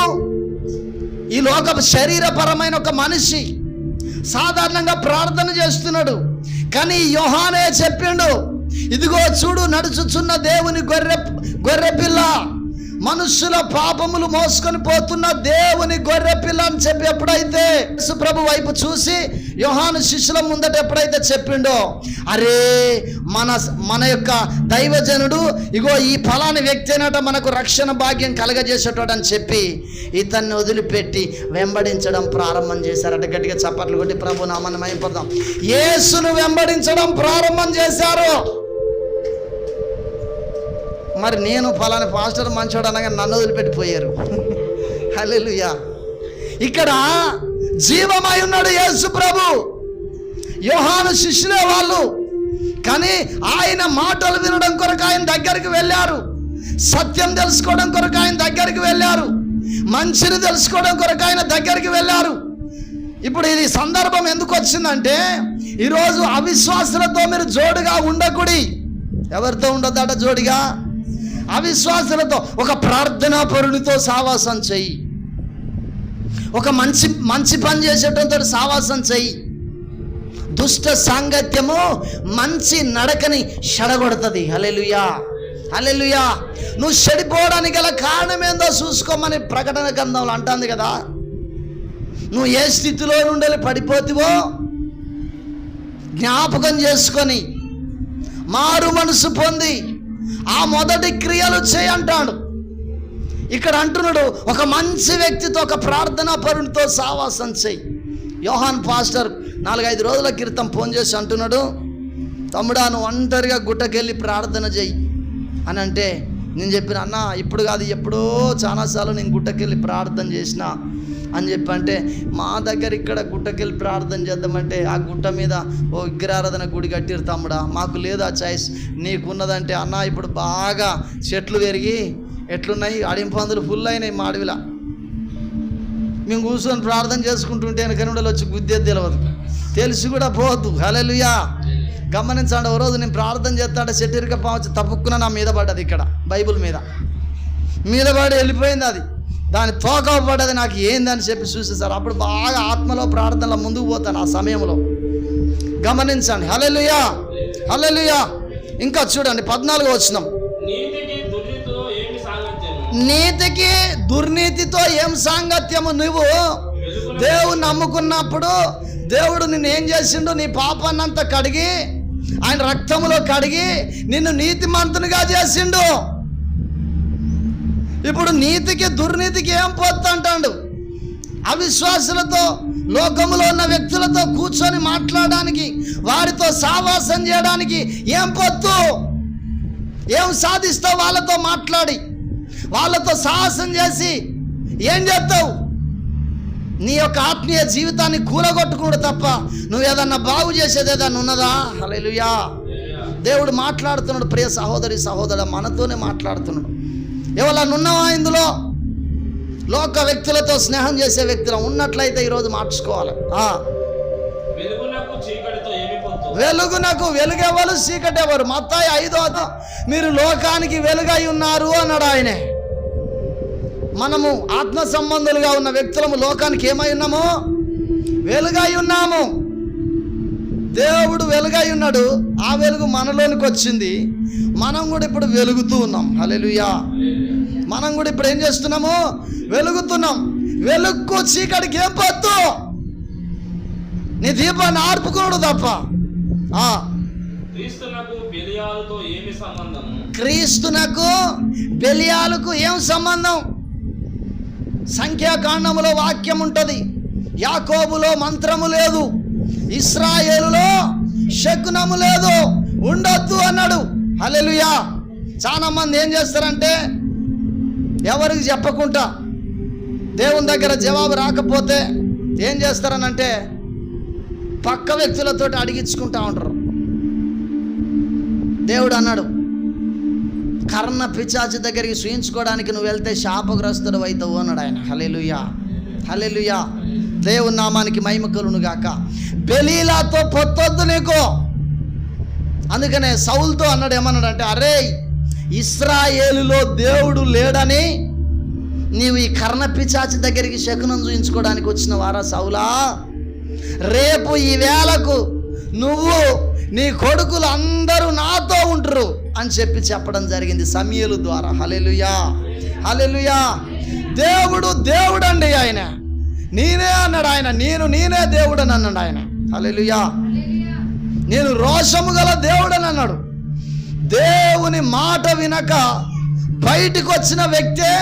ఈ లోక శరీరపరమైన ఒక మనిషి, సాధారణంగా ప్రార్థన చేస్తున్నాడు. కానీ యోహానే చెప్పిండు, ఇదిగో చూడు నడుచుచున్న దేవుని గొర్రెపిల్ల, మనుషుల పాపములు మోసుకొని పోతున్న దేవుని గొర్రెపిల్ల అని చెప్పి ఎప్పుడైతే యేసు ప్రభు వైపు చూసి యోహాను శిష్యుల ముందట ఎప్పుడైతే చెప్పిండో, అరే మన యొక్క దైవజనుడు ఇగో ఈ ఫలాని వ్యక్తి అయినట మనకు రక్షణ భాగ్యం కలగజేసేటోడు అని చెప్పి ఇతన్ని వదిలిపెట్టి వెంబడించడం ప్రారంభం చేశారట. గట్టిగా చప్పట్లు కొట్టి ప్రభు నామాన్ని మహింపడదాం. యేసును వెంబడించడం ప్రారంభం చేశారు. మరి నేను ఫలాని పాస్టర్ మంచోడు అనగా నన్ను వదిలిపెట్టిపోయారు. హల్లెలూయా. ఇక్కడ జీవమై ఉన్నాడు యేసు ప్రభు. యోహాను శిష్యులే వాళ్ళు, కానీ ఆయన మాటలు వినడం కొరకు ఆయన దగ్గరికి వెళ్ళారు. సత్యం తెలుసుకోవడం కొరకు ఆయన దగ్గరికి వెళ్ళారు. మంచిని తెలుసుకోవడం కొరకు ఆయన దగ్గరికి వెళ్ళారు. ఇప్పుడు ఇది సందర్భం ఎందుకు వచ్చిందంటే, ఈరోజు అవిశ్వాసులతో మీరు జోడుగా ఉండకూడి. ఎవరితో ఉండొద్దట జోడిగా? అవిశ్వాసులతో. ఒక ప్రార్థనా పరునితో సావాసం చెయ్యి, ఒక మంచి పని చేసేటంతో సావాసం చెయ్యి. దుష్ట సాంగత్యము మంచి నడకని చెడగొడుతుంది. హల్లెలూయా, హల్లెలూయా. నువ్వు చెడిపోవడానికి గల కారణం ఏందో చూసుకోమని ప్రకటన గ్రంథంలో అంటుంది కదా. నువ్వు ఏ స్థితిలో నుండి పడిపోతివో జ్ఞాపకం చేసుకొని మారు మనసు పొంది ఆ మొదటి క్రియలు చేయంటాడు. ఇక్కడ అంటున్నాడు, ఒక మంచి వ్యక్తితో, ఒక ప్రార్థనా పరునితో సావాసం చేయి. యోహాన్ పాస్టర్ 4-5 రోజుల క్రితం ఫోన్ చేసి అంటున్నాడు, తమ్ముడా నువ్వు ఒంటరిగా గుట్టకెళ్ళి ప్రార్థన చేయి అని అంటే, నేను చెప్పిన అన్న ఇప్పుడు కాదు, ఎప్పుడో చాలాసార్లు నేను గుట్టకెళ్ళి ప్రార్థన చేసిన అని చెప్పి అంటే, మా దగ్గర ఇక్కడ గుట్టకెళ్ళి ప్రార్థన చేద్దామంటే ఆ గుట్ట మీద ఓ విగ్రహారాధన గుడి కట్టిరు తమ్ముడా, మాకు లేదు ఆ చాయిస్, నీకున్నదంటే అన్న ఇప్పుడు బాగా చెట్లు పెరిగి ఎట్లున్నాయి, అడింపందులు ఫుల్ అయినాయి మా అడవిలా, మేము కూర్చొని ప్రార్థన చేసుకుంటుంటే వెనకనుండలు వచ్చి గుద్దేది తెలియదు, తెలిసి కూడా పోవద్దు. హల్లెలూయా. గమనించండి, ఓ రోజు నేను ప్రార్థన చేస్తాంటే చెట్టిరిక పావచ్చు తప్పుకున్న నా మీద పడ్డది, ఇక్కడ బైబుల్ మీద పడి వెళ్ళిపోయింది. అది దాని తోక పడ్డది. నాకు ఏందని చెప్పి చూసేసారు. అప్పుడు బాగా ఆత్మలో ప్రార్థనలో ముందుకు పోతాను ఆ సమయంలో. గమనించండి. హల్లెలూయా, హల్లెలూయా. ఇంకా చూడండి 14వ వచనం, నీతికి దుర్నీతితో ఏం సాంగత్యము. నువ్వు దేవుని నమ్ముకున్నప్పుడు దేవుడు నిన్ను ఏం చేసిండు, నీ పాపాన్నంతా కడిగి ఆయన రక్తములో కడిగి నిన్ను నీతిమంతునిగా చేసిండు. ఇప్పుడు నీతికి దుర్నీతికి ఏం పొత్తు అంటాడు. అవిశ్వాసులతో, లోకములో ఉన్న వ్యక్తులతో కూర్చొని మాట్లాడడానికి, వారితో సావాసం చేయడానికి ఏం పొత్తు? ఏం సాధిస్తావు? వాళ్ళతో మాట్లాడి వాళ్ళతో సాహసం చేసి ఏం చేస్తావు? నీ యొక్క ఆత్మీయ జీవితాన్ని కూలగొట్టుకున్నాడు తప్ప నువ్వు ఏదన్నా బాగు చేసేది ఏదన్నా ఉన్నదా? హల్లెలూయా. దేవుడు మాట్లాడుతున్నాడు. ప్రియ సహోదరి సహోదరు, మనతోనే మాట్లాడుతున్నాడు. ఎవరన్నా ఉన్నావా ఇందులో? లోక వ్యక్తులతో స్నేహం చేసే వ్యక్తులు ఉన్నట్లయితే ఈరోజు మార్చుకోవాలి. వెలుగునకు వెలుగెవరు, చీకటి ఎవరు? మత్తయి 5:5 మీరు లోకానికి వెలుగై ఉన్నారు అన్నాడు ఆయనే. మనము ఆత్మ సంబంధులుగా ఉన్న వ్యక్తులము లోకానికి ఏమై ఉన్నాము? వెలుగై ఉన్నాము. దేవుడు వెలుగై ఉన్నాడు. ఆ వెలుగు మనలోనికి వచ్చింది. మనం కూడా ఇప్పుడు వెలుగుతూ ఉన్నాం. హల్లెలూయా. మనం కూడా ఇప్పుడు ఏం చేస్తున్నాము? వెలుగుతున్నాం. వెలుగుకు చీకటికి ఏం పొత్తు? నీ దీపాన్ని ఆర్పుకోడు తప్ప. క్రీస్తునకు బెలియాలకు ఏం సంబంధం? సంఖ్యాకాండములో వాక్యం ఉంటుంది, యాకోబులో మంత్రము లేదు, ఇశ్రాయేలులో శకునము లేదు, ఉండొద్దు అన్నాడు. హల్లెలూయా. చాలా మంది ఏం చేస్తారంటే ఎవరికి చెప్పకుండా, దేవుని దగ్గర జవాబు రాకపోతే ఏం చేస్తారనంటే పక్క వ్యక్తులతో అడిగించుకుంటా ఉంటారు. దేవుడు అన్నాడు, కర్ణ పిశాచి దగ్గరికి చూయించుకోవడానికి నువ్వు వెళ్తే శాపగ్రస్తుడు అవుతావు అన్నాడు ఆయన. హల్లెలూయా, హల్లెలూయా. దేవుని నామానికి మహిమ కలుగును గాక. బెలీలాతో పొత్తొద్దు నీకు. అందుకనే సౌలుతో అన్నాడు, ఏమన్నాడంటే, అరే ఇశ్రాయేలులో దేవుడు లేడని నీవు ఈ కర్ణ పిశాచి దగ్గరికి శకునం చూయించుకోవడానికి వచ్చిన వారా సౌలా? రేపు ఈ వేళకు నువ్వు నీ కొడుకులు అందరూ నాతో ఉంటారు అని చెప్పడం జరిగింది సమూయేలు ద్వారా. హల్లెలూయా, హల్లెలూయా. దేవుడు దేవుడండి ఆయన. నేనే అన్నాడు ఆయన. నేనే దేవుడని అన్నాడు ఆయన. హల్లెలూయా. నేను రోషము గల దేవుడని అన్నాడు. దేవుని మాట వినక బయటికి వచ్చిన వ్యక్తే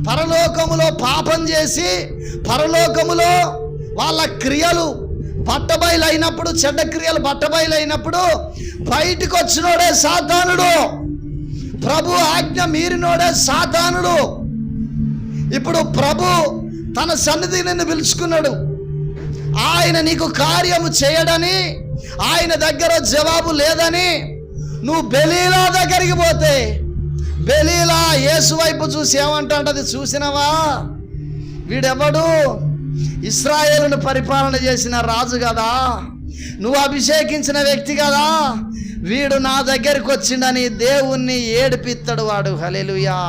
పరలోకములో పాపం చేసి పరలోకములో వాళ్ళ క్రియలు బట్టబయలైనప్పుడు, చెడ్డ క్రియలు బట్టబయలైనప్పుడు బయటికి వచ్చినోడే సాతానుడు. ప్రభు ఆజ్ఞ మీరినోడే సాతానుడు. ఇప్పుడు ప్రభు తన సన్నిధి నిన్ను పిలుచుకున్నాడు. ఆయన నీకు కార్యము చేయడని, ఆయన దగ్గర జవాబు లేదని నువ్వు బెలీలా దగ్గరికి పోతే, బెలీలా యేసు వైపు చూసి ఏమంటాడది చూసినవా? వీడెవడు? ఇశ్రాయేలును పరిపాలన చేసిన రాజు కదా, నువ్వు అభిషేకించిన వ్యక్తి కదా, వీడు నా దగ్గరికి వచ్చిండని దేవుణ్ణి ఏడిపిస్తాడు వాడు. హల్లెలూయా.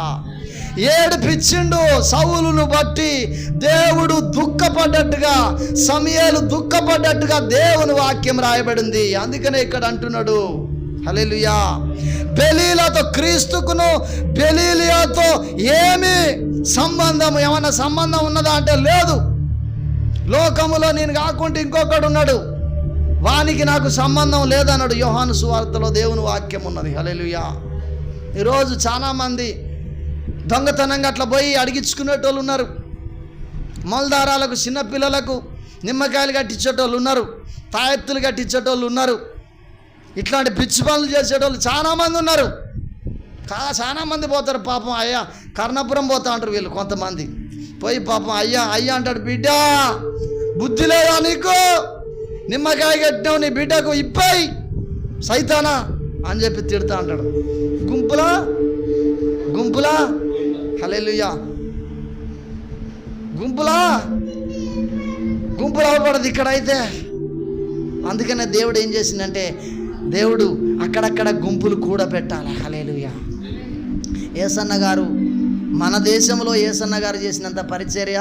ఏడిపించిండు. సౌలును బట్టి దేవుడు దుఃఖపడ్డట్టుగా, సమూయేలు దుఃఖపడ్డట్టుగా దేవుని వాక్యం రాయబడింది. అందుకనే ఇక్కడ అంటున్నాడు. హల్లెలూయా. బెలీలతో క్రీస్తుకును బెలీలియాతో ఏమి సంబంధం, ఏమన్నా సంబంధం ఉన్నదా అంటే లేదు. లోకములో నేను కాకుండా ఇంకొకడు ఉన్నాడు, వానికి నాకు సంబంధం లేదన్నాడు యోహాను సువార్తలో దేవుని వాక్యం ఉన్నది. హల్లెలూయా. ఈరోజు చాలామంది దొంగతనంగా అట్లా పోయి అడిగించుకునేటోళ్ళు ఉన్నారు. మొలదారాలకు చిన్నపిల్లలకు నిమ్మకాయలు కట్టించేటోళ్ళు ఉన్నారు, తాయెత్తులు కట్టించేటోళ్ళు ఉన్నారు, ఇట్లాంటి పిచ్చి పనులు చేసేటోళ్ళు చాలామంది ఉన్నారు. చాలామంది పోతారు పాపం. అయ్యా కర్ణపురం పోతా అంటారు వీళ్ళు కొంతమంది. పోయి పాపం అయ్యా అయ్యా అంటాడు, బిడ్డ బుద్ధి లేదా నీకు, నిమ్మకాయ కట్టినావు నీ బిడ్డకు ఇప్పాయి సైతానా అని చెప్పి తిడతా అంటాడు. గుంపులా హల్లెలూయా. గుంపులా పడదు ఇక్కడైతే. అందుకనే దేవుడు ఏం చేసిందంటే, దేవుడు అక్కడక్కడ గుంపులు కూడా పెట్టాలి. హల్లెలూయా. యేసన్న గారు, మన దేశంలో యేసన్న గారు చేసినంత పరిచర్య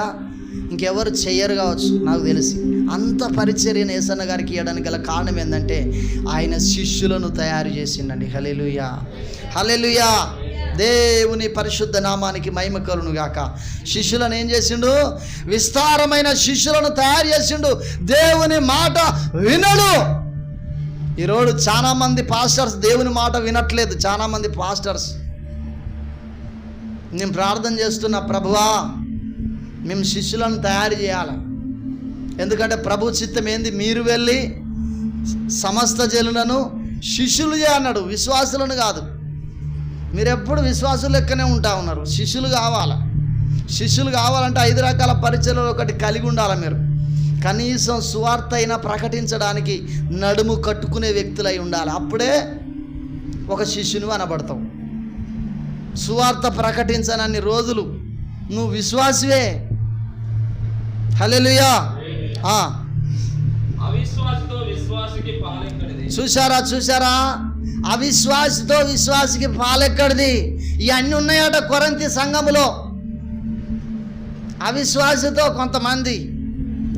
ఇంకెవరు చెయ్యరు కావచ్చు నాకు తెలిసి. అంత పరిచర్యను యేసన్న గారికి ఇవ్వడానికి గల కారణం ఏంటంటే ఆయన శిష్యులను తయారు చేసిండండి. హల్లెలూయా, హల్లెలూయా. దేవుని పరిశుద్ధ నామానికి మహిమ కలుగును గాక. శిష్యులను ఏం చేసిండు? విస్తారమైన శిష్యులను తయారు చేసిండు. దేవుని మాట వినడు. ఈరోజు చాలామంది పాస్టర్స్ దేవుని మాట వినట్లేదు. చాలామంది పాస్టర్స్, నేను ప్రార్థన చేస్తున్నా, ప్రభువా మేము శిష్యులను తయారు చేయాలి. ఎందుకంటే ప్రభు చిత్తం ఏంది? మీరు వెళ్ళి సమస్త జనులను శిష్యులు చేయన్నాడు, విశ్వాసులను కాదు. మీరు ఎప్పుడు విశ్వాసులు లెక్కనే ఉంటా ఉన్నారు. శిష్యులు కావాలి. శిష్యులు కావాలంటే 5 రకాల పరిచయలు ఒకటి కలిగి ఉండాలి. మీరు కనీసం సువార్త అయినా ప్రకటించడానికి నడుము కట్టుకునే వ్యక్తులై ఉండాలి. అప్పుడే ఒక శిష్యుని అనబడతావు. సువార్త ప్రకటించనన్ని రోజులు నువ్వు విశ్వాసివే. హల్లెలూయా. చూసారా? అవిశ్వాసితో విశ్వాసికి పాలెక్కడిది? ఇవన్నీ ఉన్నాయట కొరింథీ సంఘములో. అవిశ్వాసితో కొంతమంది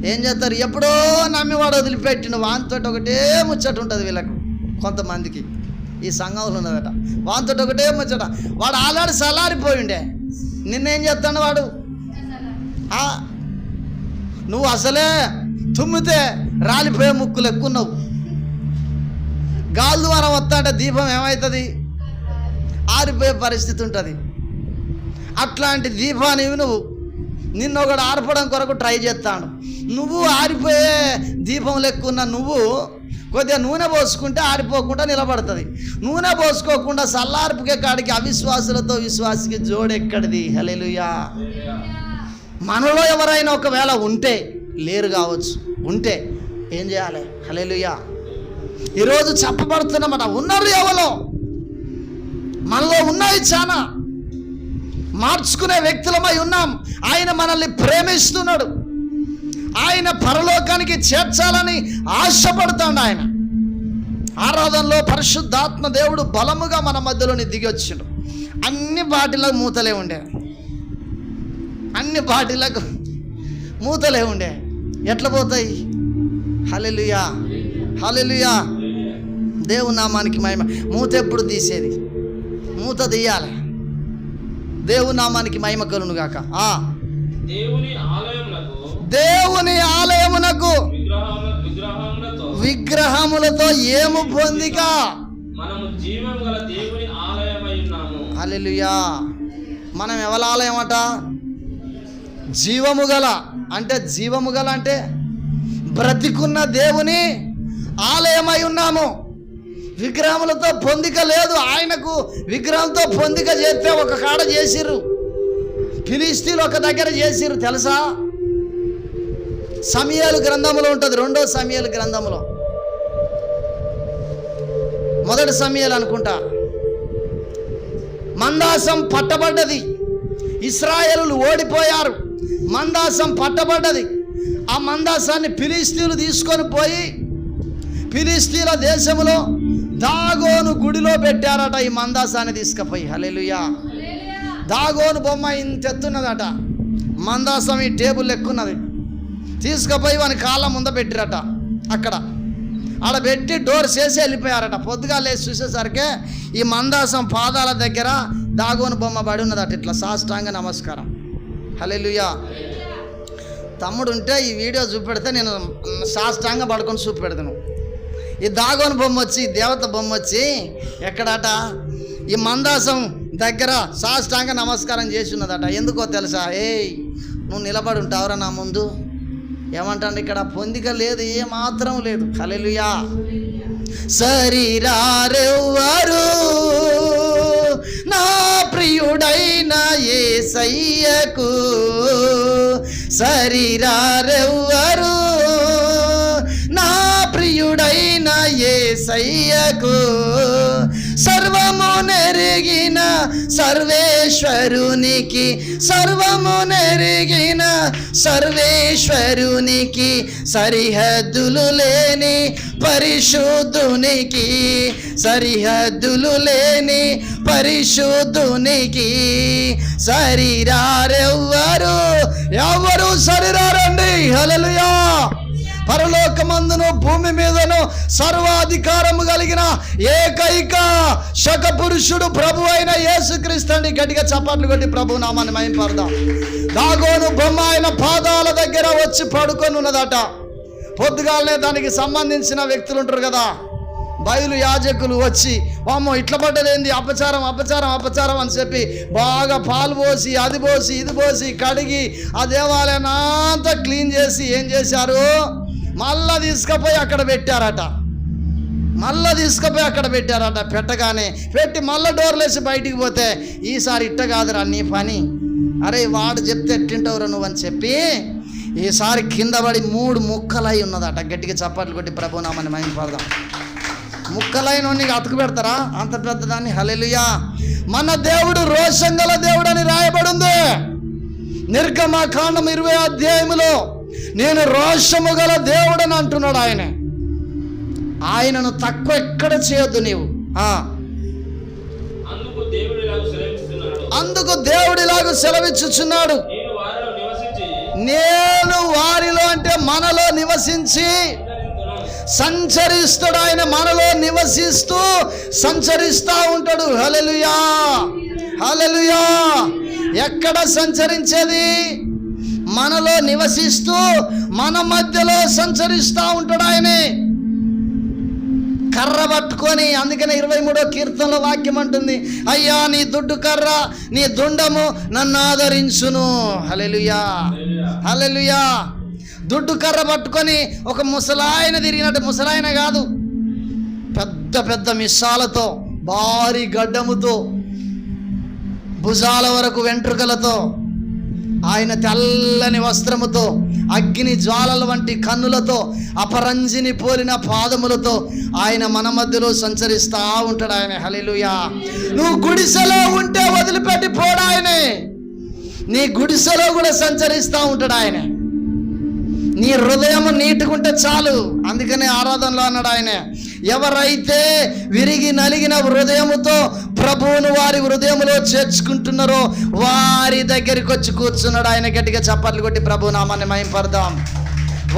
ఏం చేస్తారు? ఎప్పుడో నమ్మివాడు వదిలిపెట్టిన వానితో ఒకటే ముచ్చట ఉంటుంది వీళ్ళకు. కొంతమందికి ఈ సంఘంలో ఉన్నదట, వానితో ఒకటే ముచ్చట. వాడు ఆల్రెడీ సలారిపోయిండే, నిన్నేం చేస్తాడు వాడు? నువ్వు అసలే తుమ్మితే రాలిపోయే ముక్కులు ఎక్కున్నావు. గాలి ద్వారా వస్తాంటే దీపం ఏమవుతుంది? ఆరిపోయే పరిస్థితి ఉంటుంది. అట్లాంటి దీపాన్ని నువ్వు నిన్ను ఒకడు ఆర్పడం కొరకు ట్రై చేస్తాడు. నువ్వు ఆరిపోయే దీపం లెక్కున్న నువ్వు కొద్దిగా నూనె పోసుకుంటే ఆరిపోకుండా నిలబడుతుంది. నూనె పోసుకోకుండా సల్లార్పుకే కాడికి అవిశ్వాసులతో విశ్వాసికి జోడెక్కడిది? హల్లెలూయా. మనలో ఎవరైనా ఒకవేళ ఉంటే, లేరు కావచ్చు, ఉంటే ఏం చేయాలి? హల్లెలూయా. ఈరోజు చెప్పబడుతున్నమాట, ఉన్నారు ఎవరో మనలో ఉన్నాయి, చాలా మార్చుకునే వ్యక్తులమై ఉన్నాం. ఆయన మనల్ని ప్రేమిస్తున్నాడు. ఆయన పరలోకానికి చేర్చాలని ఆశపడుతాడు. ఆయన ఆరాధనలో పరిశుద్ధాత్మ దేవుడు బలముగా మన మధ్యలోని దిగి వచ్చిండు. అన్ని బాటిలకు మూతలే ఉండే, అన్ని బాటిలకు మూతలే ఉండే. ఎట్లా పోతాయి? హల్లెలూయా, హల్లెలూయా. దేవుని నామానికి మహిమ. మూత ఎప్పుడు తీసేది? మూత తీయాలి. దేవుని నామానికి మహిమ కలుగును గాక. దేవుని ఆలయమునకు విగ్రహములతో ఏము పొందిక? హల్లెలూయా. మనం ఎవరి ఆలయం అట? జీవము గల అంటే, జీవము గల అంటే బ్రతికున్న దేవుని ఆలయమై ఉన్నాము. విగ్రహములతో పొందిక లేదు. ఆయనకు విగ్రహంతో పొందిక చేస్తే ఒక కాడ చేసిర్రు, ఫిలిస్తీన్లు ఒక దగ్గర చేసిర్రు తెలుసా? సమూయేలు గ్రంథంలో ఉంటుంది, 2వ సమూయేలు గ్రంథంలో, 1 సమూయేలు అనుకుంటా. మందాసం పట్టబడ్డది, ఇశ్రాయేలులు ఓడిపోయారు, మందాసం పట్టబడ్డది. ఆ మందాసాన్ని ఫిలిస్తీన్లు తీసుకొని పోయి ఫిలిస్తీన్ల దేశంలో దాగోను గుడిలో పెట్టారట. ఈ మందాసాన్ని తీసుకుపోయి, హల్లెలూయా. దాగోను బొమ్మ ఇంత ఎత్తున్నదట, మందాసం ఈ టేబుల్ ఎక్కున్నది. తీసుకుపోయి వాని కాళ్ళ ముంద పెట్టిరట. అక్కడ ఆడ పెట్టి డోర్ చేసి వెళ్ళిపోయారట. పొద్దుగా లేచి చూసేసరికి ఈ మందాసం పాదాల దగ్గర దాగోను బొమ్మ పడి ఉన్నదట. ఇట్లా సాష్టాంగ నమస్కారం. హల్లెలూయా. తమ్ముడు ఉంటే ఈ వీడియో చూపెడితే నేను సాష్టాంగ పడుకొని చూపెడతాను. ఈ దాగోను బొమ్మ వచ్చి, దేవత బొమ్మ వచ్చి ఎక్కడట, ఈ మందాసం దగ్గర సాష్టాంగ నమస్కారం చేసి ఉన్నదట. ఎందుకో తెలుసా? నువ్వు నిలబడి ఉంటావురా నా ముందు. ఏమంటాడు ఇక్కడ? పొందిక లేదు, ఏ మాత్రం లేదు. హల్లెలూయా. శరీరారెవ్వరు నా ప్రియుడైన యేసయ్యకు, శరీరారెవ్వరు నా ప్రియుడైన యేసయ్యకు, సర్వము నెరిగిన సర్వేశ్వరునికి, సర్వము నెరిగిన సర్వేశ్వరునికి, సరిహద్దులు లేని పరిశుద్ధునికి, సరిహద్దులు లేని పరిశుద్ధునికి, శరీరారెవ్వరు, ఎవరు శరీరారండి. హల్లెలూయా. పరలోకమందును భూమి మీదను సర్వాధికారము కలిగిన ఏకైక శక పురుషుడు ప్రభు అయిన యేసుక్రీస్తు అండి. గట్టిగా చప్పట్లు కొట్టి ప్రభు నామాన్ని మహిమపడదాం. దాగోను బొమ్మ ఆయన పాదాల దగ్గర వచ్చి పడుకొని ఉన్నదట. పొద్దుగాలనే దానికి సంబంధించిన వ్యక్తులు ఉంటారు కదా, బయలు యాజకులు వచ్చి, వామ్మో ఇట్లా పడ్డదేంది, అపచారం అపచారం అపచారం అని చెప్పి బాగా పాలు పోసి, అది పోసి, ఇది పోసి కడిగి ఆ దేవాలయాన్ని అంతా క్లీన్ చేసి ఏం చేశారు, మళ్ళా తీసుకుపోయి అక్కడ పెట్టారట. పెట్టగానే పెట్టి మళ్ళీ డోర్లేసి బయటికి పోతే, ఈసారి ఇట్ట కాదురా నీ పని, అరే వాడు చెప్తే ఎట్టింటవురా నువ్వు అని చెప్పి ఈసారి కింద పడి 3 ముక్కలై ఉన్నదట. గట్టిగా చప్పట్లు కొట్టి ప్రభునామాన్ని మహిమపడదాం. ముక్కలైన నీకు అతుకు పెడతారా అంత పెద్దదాన్ని? హల్లెలూయా. మన దేవుడు రోషం గల దేవుడు అని రాయబడి ఉంది. నిర్గమకాండం 20వ అధ్యాయములో నేను రోషము గల దేవుడని అంటున్నాడు. ఆయనను తక్కువ ఎక్కడ చేయొద్దు నీవు. అందుకు దేవుడు ఇలాగ సెలవిచ్చుచున్నాడు, నేను వారిలో అంటే మనలో నివసించి సంచరిస్తాడు. ఆయన మనలో నివసిస్తూ సంచరిస్తూ ఉంటాడు. హల్లెలూయా. హల్లెలూయా. ఎక్కడ సంచరించేది? మనలో నివసిస్తూ మన మధ్యలో సంచరిస్తూ ఉంటాడు. ఆయనే కర్ర పట్టుకొని, అందుకనే 23వ కీర్తనలో వాక్యం అంటుంది, అయ్యా నీ దుడ్డు కర్ర నీ దుండము నన్ను ఆదరించును. హల్లెలూయా. హల్లెలూయా. దుడ్డు కర్ర పట్టుకొని ఒక ముసలాయన తిరిగినట్టు, ముసలాయన కాదు, పెద్ద పెద్ద మిస్సాలతో, భారీ గడ్డముతో, భుజాల వరకు వెంట్రుకలతో, ఆయన తెల్లని వస్త్రముతో, అగ్ని జ్వాలల వంటి కన్నులతో, అపరంజిని పోలిన పాదములతో ఆయన మన మధ్యలో సంచరిస్తూ ఉంటాడు. ఆయన హల్లెలూయా. నువ్వు గుడిసెలో ఉంటే వదిలిపెట్టి పోడు ఆయనే. నీ గుడిసెలో కూడా సంచరిస్తూ ఉంటాడు ఆయన. నీ హృదయం నీటుకుంటే చాలు. అందుకనే ఆరాధనలో అన్నాడు ఆయన, ఎవరైతే విరిగి నలిగిన హృదయముతో ప్రభువును వారి హృదయములో చేర్చుకుంటున్నారో వారి దగ్గరికి వచ్చి కూర్చున్నాడు ఆయన. గట్టిగా చప్పట్లు కొట్టి ప్రభు నామాన్ని మహిమపడదాం.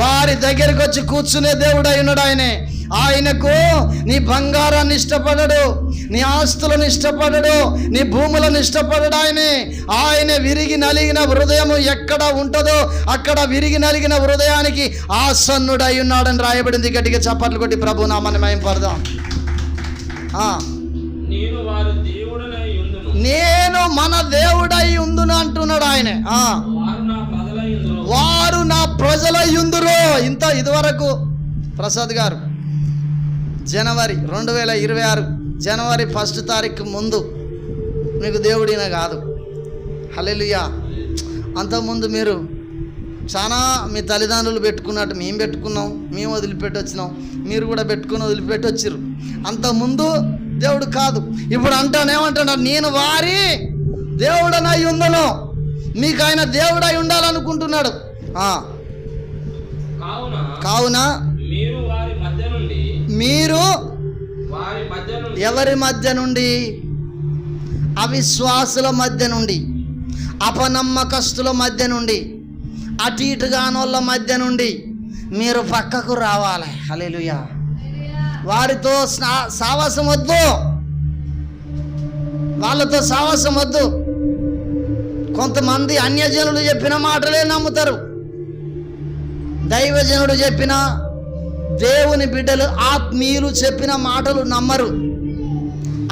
వారి దగ్గరికి వచ్చి కూర్చునే దేవుడు అయినాడు ఆయనే. ఆయనకు నీ బంగారాన్ని ఇష్టపడడు, నీ ఆస్తులను ఇష్టపడడు, నీ భూములను ఇష్టపడడు. ఆయన విరిగి నలిగిన హృదయం ఎక్కడ ఉంటుందో అక్కడ విరిగి నలిగిన హృదయానికి ఆసన్నుడై ఉన్నాడని రాయబడింది. గట్టిగా చప్పట్లు కొట్టి ప్రభు నామాన్ని మహిమపడదాం. నేను మన దేవుడై ఉందును అంటున్నాడు ఆయన. వారు నా ప్రజలై ఉందురు. ఇదివరకు ప్రసాద్ గారు జనవరి 2026 జనవరి 1 తారీఖు ముందు మీకు దేవుడిన కాదు. హల్లెలూయా. అంతకుముందు మీరు చాలా మీ తల్లిదండ్రులు పెట్టుకున్నట్టు మేము పెట్టుకున్నాం, మేము వదిలిపెట్టి వచ్చినాం, మీరు కూడా పెట్టుకుని వదిలిపెట్టి వచ్చిర్రు. అంతకుముందు దేవుడు కాదు. ఇప్పుడు ఏమంటాడు, నేను వారి దేవుడనై ఉందను. మీకు ఆయన దేవుడై ఉండాలనుకుంటున్నాడు. కావున మీరు ఎవరి మధ్య నుండి? అవిశ్వాసుల మధ్య నుండి, అపనమ్మకస్తుల మధ్య నుండి, అటు ఇటుగానోళ్ళ మధ్య నుండి మీరు పక్కకు రావాలి. హల్లెలూయా. వారితో సావాసం వద్దు, వాళ్ళతో సావాసం వద్దు. కొంతమంది అన్యజనులు చెప్పిన మాటలే నమ్ముతారు. దైవజనుడు చెప్పిన, దేవుని బిడ్డలు ఆత్మీయులు చెప్పిన మాటలు నమ్మరు.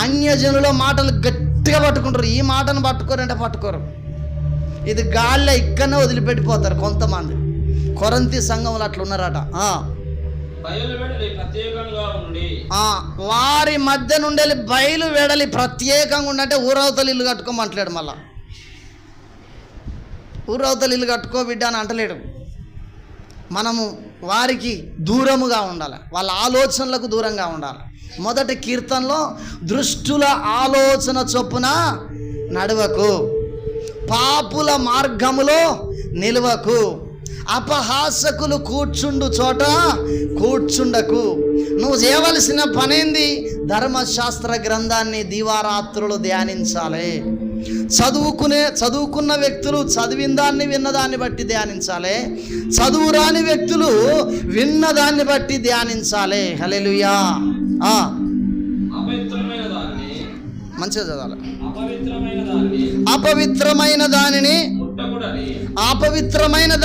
అన్యజనుల మాటలు గట్టిగా పట్టుకుంటారు. ఈ మాటను పట్టుకోరంటే పట్టుకోరు. ఇది గాల్లో ఇక్కడనే వదిలిపెట్టిపోతారు కొంతమంది. కొరంతి సంఘంలో అట్లా ఉన్నారట. వారి మధ్య నుండి బయలు వెడలి ప్రత్యేకంగా ఉండంటే ఊరవతలు ఇల్లు కట్టుకోమంటలేడు. మళ్ళా ఊరవతలు ఇల్లు కట్టుకో బిడ్డ అని అంటలేడు. మనము వారికి దూరముగా ఉండాలి, వాళ్ళ ఆలోచనలకు దూరంగా ఉండాలి. మొదటి కీర్తనలో దృష్టుల ఆలోచన చొప్పున నడవకు, పాపుల మార్గములో నిలవకు, అపహాసకులు కూర్చుండు చోట కూర్చుండకు. నువ్వు చేయవలసిన పనేంది? ధర్మశాస్త్ర గ్రంథాన్ని దివారాత్రులు ధ్యానించాలి. చదువుకున్న వ్యక్తులు చదివిన దాన్ని విన్నదాన్ని బట్టి ధ్యానించాలి. చదువు రాని వ్యక్తులు విన్నదాన్ని బట్టి ధ్యానించాలి. హల్లెలూయా. మంచిగా చదవాలి. అపవిత్రమైన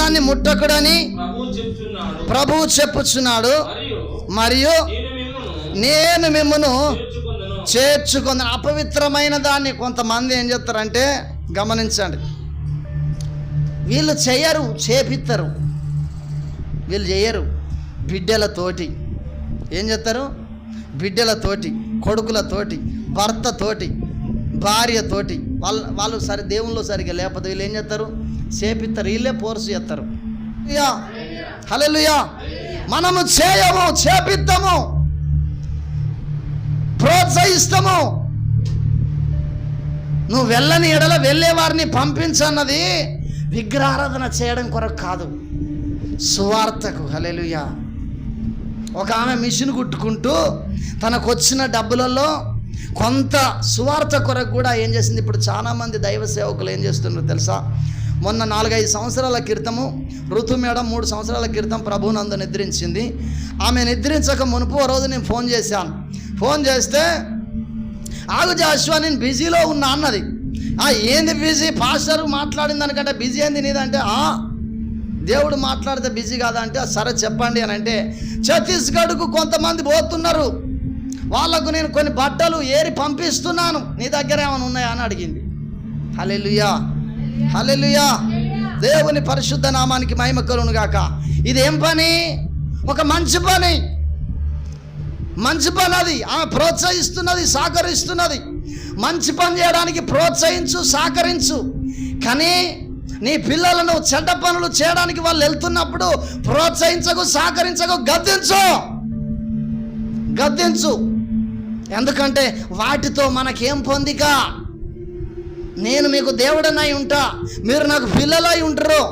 దాన్ని ముట్టకుడని ప్రభువు చెప్పుచున్నాడు. మరియు నేను మిమ్మును చేర్చుకుంది. అపవిత్రమైన దాన్ని కొంతమంది ఏం చేస్తారంటే, గమనించండి, వీళ్ళు చెయ్యరు, చేపిస్తారు. వీళ్ళు చేయరు. బిడ్డలతోటి ఏం చేస్తారు? బిడ్డలతోటి, కొడుకులతోటి, భర్తతోటి, భార్యతోటి, వాళ్ళు సరి దేవుళ్ళు సరిగా లేకపోతే వీళ్ళు ఏం చేస్తారు? చేపిస్తారు. వీళ్ళే ఫోర్స్ చేస్తారు. హల్లెలూయా. మనము చేయము, చేపిస్తాము, ప్రోత్సహిస్తాము. నువ్వు వెళ్ళని ఎడల వెళ్ళే వారిని పంపించన్నది విగ్రహారాధన చేయడం కొరకు కాదు, సువార్తకు. హల్లెలూయా. ఒక ఆమె మిషన్ కుట్టుకుంటూ తనకు వచ్చిన డబ్బులలో కొంత సువార్త కొరకు కూడా ఏం చేసింది. ఇప్పుడు చాలామంది దైవ సేవకులు ఏం చేస్తున్నారు తెలుసా? మొన్న 4-5 సంవత్సరాల క్రితము ఋతు మేడం 3 సంవత్సరాల క్రితం ప్రభువునందు నిద్రించింది. ఆమె నిద్రించక మునుపు ఓ రోజు నేను ఫోన్ చేశాను. ఫోన్ చేస్తే, ఆగు జాషువా నేను బిజీలో ఉన్నా అన్నది. ఏంది బిజీ? పాస్టర్ మాట్లాడిన దానికంటే బిజీ ఏంది నీదంటే, దేవుడు మాట్లాడితే బిజీ కాదంటే, సరే చెప్పండి అని అంటే, ఛత్తీస్గఢ్కు కొంతమంది పోతున్నారు, వాళ్ళకు నేను కొన్ని బట్టలు ఏరి పంపిస్తున్నాను, నీ దగ్గర ఏమైనా ఉన్నాయా అని అడిగింది. హల్లెలూయా, హల్లెలూయా. దేవుని పరిశుద్ధ నామానికి మహిమ కలుగును గాక. ఇదేం పని? ఒక మంచి పని. మంచి పని అది. ఆమె ప్రోత్సహిస్తున్నది, సహకరిస్తున్నది. మంచి పని చేయడానికి ప్రోత్సహించు, సహకరించు. కానీ నీ పిల్లలను చెడ్డ పనులు చేయడానికి వాళ్ళు వెళ్తున్నప్పుడు ప్రోత్సహించకు, సహకరించకు, గద్దించు. ఎందుకంటే వాటితో మనకేం పొందిక? నేను మీకు దేవుడనై ఉంటా, మీరు నాకు పిల్లలై ఉంటారు,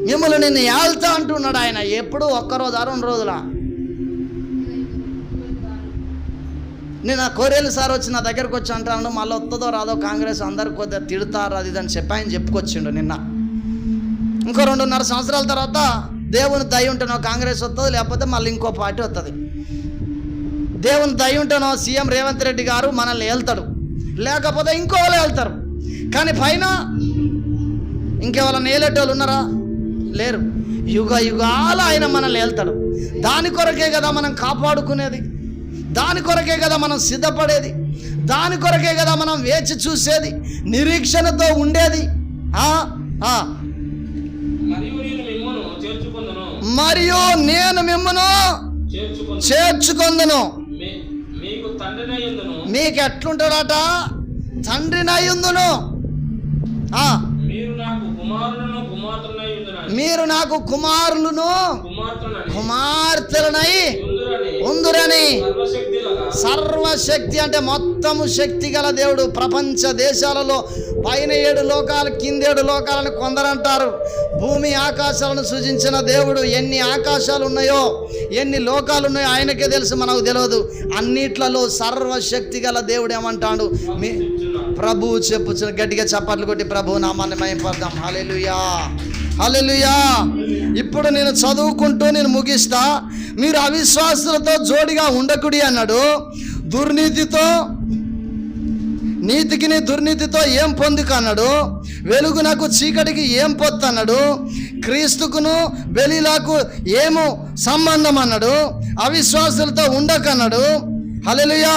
మిమ్మల్ని నేను ఏళ్తా అంటున్నాడు ఆయన. ఎప్పుడు ఒక్కరోజు 2 రోజుల. నేను ఆ కోరేలు సార్ వచ్చి నా దగ్గరకు వచ్చి అంటాను, మళ్ళీ వస్తుందో రాదో కాంగ్రెస్ అందరు కొద్దిగా తిడతారు అది ఇది అని చెప్పి ఆయన చెప్పుకొచ్చిండు నిన్న. ఇంకో 2.5 సంవత్సరాల తర్వాత దేవుని దయ ఉంటేనో కాంగ్రెస్ వస్తుంది, లేకపోతే మళ్ళీ ఇంకో పార్టీ వస్తుంది. దేవుని దయ ఉంటేనో సీఎం రేవంత్ రెడ్డి గారు మనల్ని వెళ్తాడు, లేకపోతే ఇంకోళ్ళు వెళ్తారు. కానీ పైన ఇంకెవరైనా ఏలేటోళ్ళు ఉన్నారా? లేరు. యుగాలు ఆయన మనల్ని వెళ్తాడు. దాని కొరకే కదా మనం కాపాడుకునేది, దాని కొరకే కదా మనం సిద్ధపడేది, దాని కొరకే కదా మనం వేచి చూసేది, నిరీక్షణతో ఉండేది. మరియు నేను మిమ్మును చేర్చుకొందును. మీకు ఎట్లుంటాడట? తండ్రినయ్యుందును. మీరు నాకు కుమారులను కుమార్తెలనై ఉందురని. సర్వశక్తి అంటే మొత్తము శక్తి గల దేవుడు. ప్రపంచ దేశాలలో పైన 7 లోకాలు, కింద 7 లోకాలను కొందరంటారు. భూమి ఆకాశాలను సృజించిన దేవుడు ఎన్ని ఆకాశాలు ఉన్నాయో, ఎన్ని లోకాలు ఉన్నాయో ఆయనకే తెలుసు, మనకు తెలియదు. అన్నిట్లలో సర్వశక్తి గల దేవుడు ఏమంటాడు? మీ ప్రభువు చెప్పుచున్న. గట్టిగా చప్పట్లు కొట్టి ప్రభువు నామాన్ని మహిమపడదాం. హల్లెలూయా, హల్లెలూయా. ఇప్పుడు నేను చదువుకుంటూ నేను ముగిస్తా. మీరు అవిశ్వాసులతో జోడిగా ఉండకుడి అన్నాడు. నీతికిని దుర్నీతితో ఏం పొందుకు అన్నాడు. వెలుగునకు చీకటికి ఏం పొత్తు అన్నాడు. క్రీస్తుకును బెలీలకు ఏమో సంబంధం అన్నాడు. అవిశ్వాసులతో ఉండకన్నాడు. హల్లెలూయా.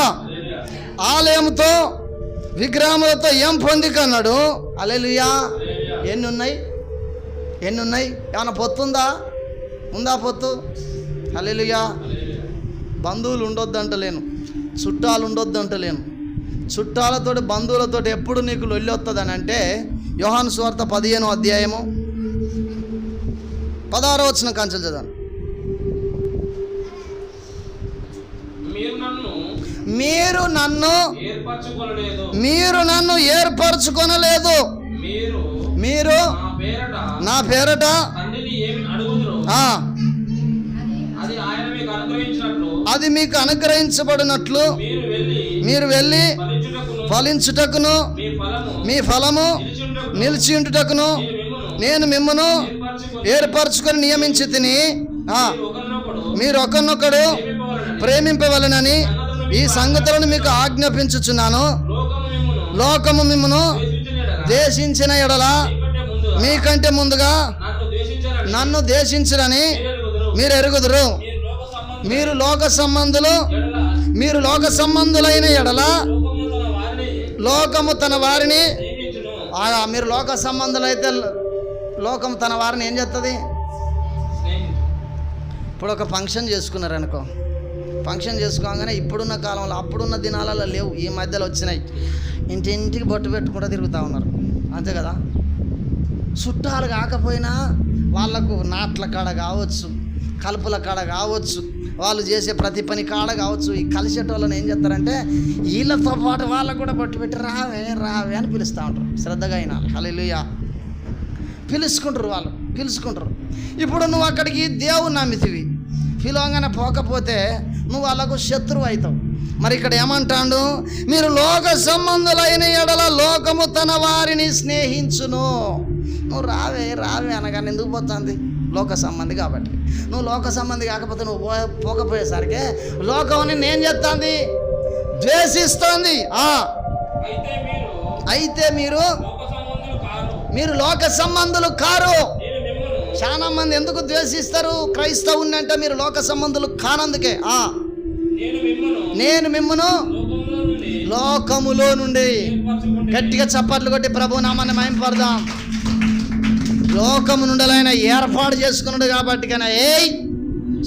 ఆలయంతో విగ్రహములతో ఏం పొందిక అన్నాడు. హల్లెలూయా. ఎన్ని ఉన్నాయి? ఏమైనా పొత్తు ఉందా పొత్తు? హల్లెలూయా. బంధువులు ఉండొద్దు అంటలేను, చుట్టాలు ఉండొద్దు అంటలేను. చుట్టాలతోటి బంధువులతోటి ఎప్పుడు నీకు లొల్లి వస్తుందని అంటే యోహాను సువార్త 15వ అధ్యాయము 16వ వచనం కంచెలు చదవండి. మీరు నన్ను ఏర్పరచుకొనలేదు. మీరు నా పేరట అది మీకు అనుగ్రహించబడినట్లు మీరు వెళ్ళి ఫలించుటకును మీ ఫలము నిలిచి ఉండుటకును నేను మిమ్మను ఏర్పరచుకొని నియమించి తిని మీరు ఒకరినొకడు ప్రేమింపవలెనని ఈ సంగతులను మీకు ఆజ్ఞాపించుచున్నాను. లోకము మిమ్మను ద్వేషించిన ఎడల మీకంటే ముందుగా నన్ను ద్వేషించరని మీరు ఎరుగుదురు. మీరు లోక సంబంధులైన ఎడల లోకము తన వారిని మీరు లోక సంబంధులైతే లోకము తన వారిని ఏం చేస్తుంది? ఇప్పుడు ఒక ఫంక్షన్ చేసుకున్నారనుకో, ఫంక్షన్ చేసుకోగానే ఇప్పుడున్న కాలంలో అప్పుడున్న దినాలలో లేవు, ఈ మధ్యలో వచ్చినాయి. ఇంటింటికి బొట్టు పెట్టుకుంటూ తిరుగుతూ ఉన్నారు, అంతే కదా. చుట్టాలు కాకపోయినా వాళ్ళకు నాట్ల కాడ కావచ్చు, కలుపుల కాడ కావచ్చు, వాళ్ళు చేసే ప్రతి పని కాడ కావచ్చు. ఈ కలిసేటోళ్ళని ఏం చేస్తారంటే వీళ్ళతో పాటు వాళ్ళకు కూడా బొట్టు పెట్టి రావే అని పిలుస్తూ ఉంటారు. శ్రద్ధగా అయినా హల్లెలూయా పిలుచుకుంటారు. ఇప్పుడు నువ్వు అక్కడికి దేవుని నమ్మితివి, పిలవగానే పోకపోతే నువ్వు వాళ్ళకు శత్రువు అవుతావు. మరి ఇక్కడ ఏమంటాడు? మీరు లోక సంబంధులైన ఎడల లోకము తన వారిని స్నేహించును. నువ్వు రావే అనగానే ఎందుకు పోతుంది? లోక సంబంధి కాబట్టి. నువ్వు లోక సంబంధి కాకపోతే నువ్వు పోకపోయేసరికి లోకం నేను చేస్తుంది, ద్వేషిస్తుంది. అయితే మీరు లోక సంబంధులు కారు. చాలా మంది ఎందుకు ద్వేషిస్తారు? క్రైస్తవుని అంటే మీరు లోక సంబంధులు కానందుకే. నేను మిమ్మును లోకములో నుండి, గట్టిగా చప్పట్లు కొట్టి ప్రభు నామాన్ని మహిమపడదాం. లోకము నుండి ఆయన ఏర్పాటు చేసుకున్నాడు కాబట్టి కానీ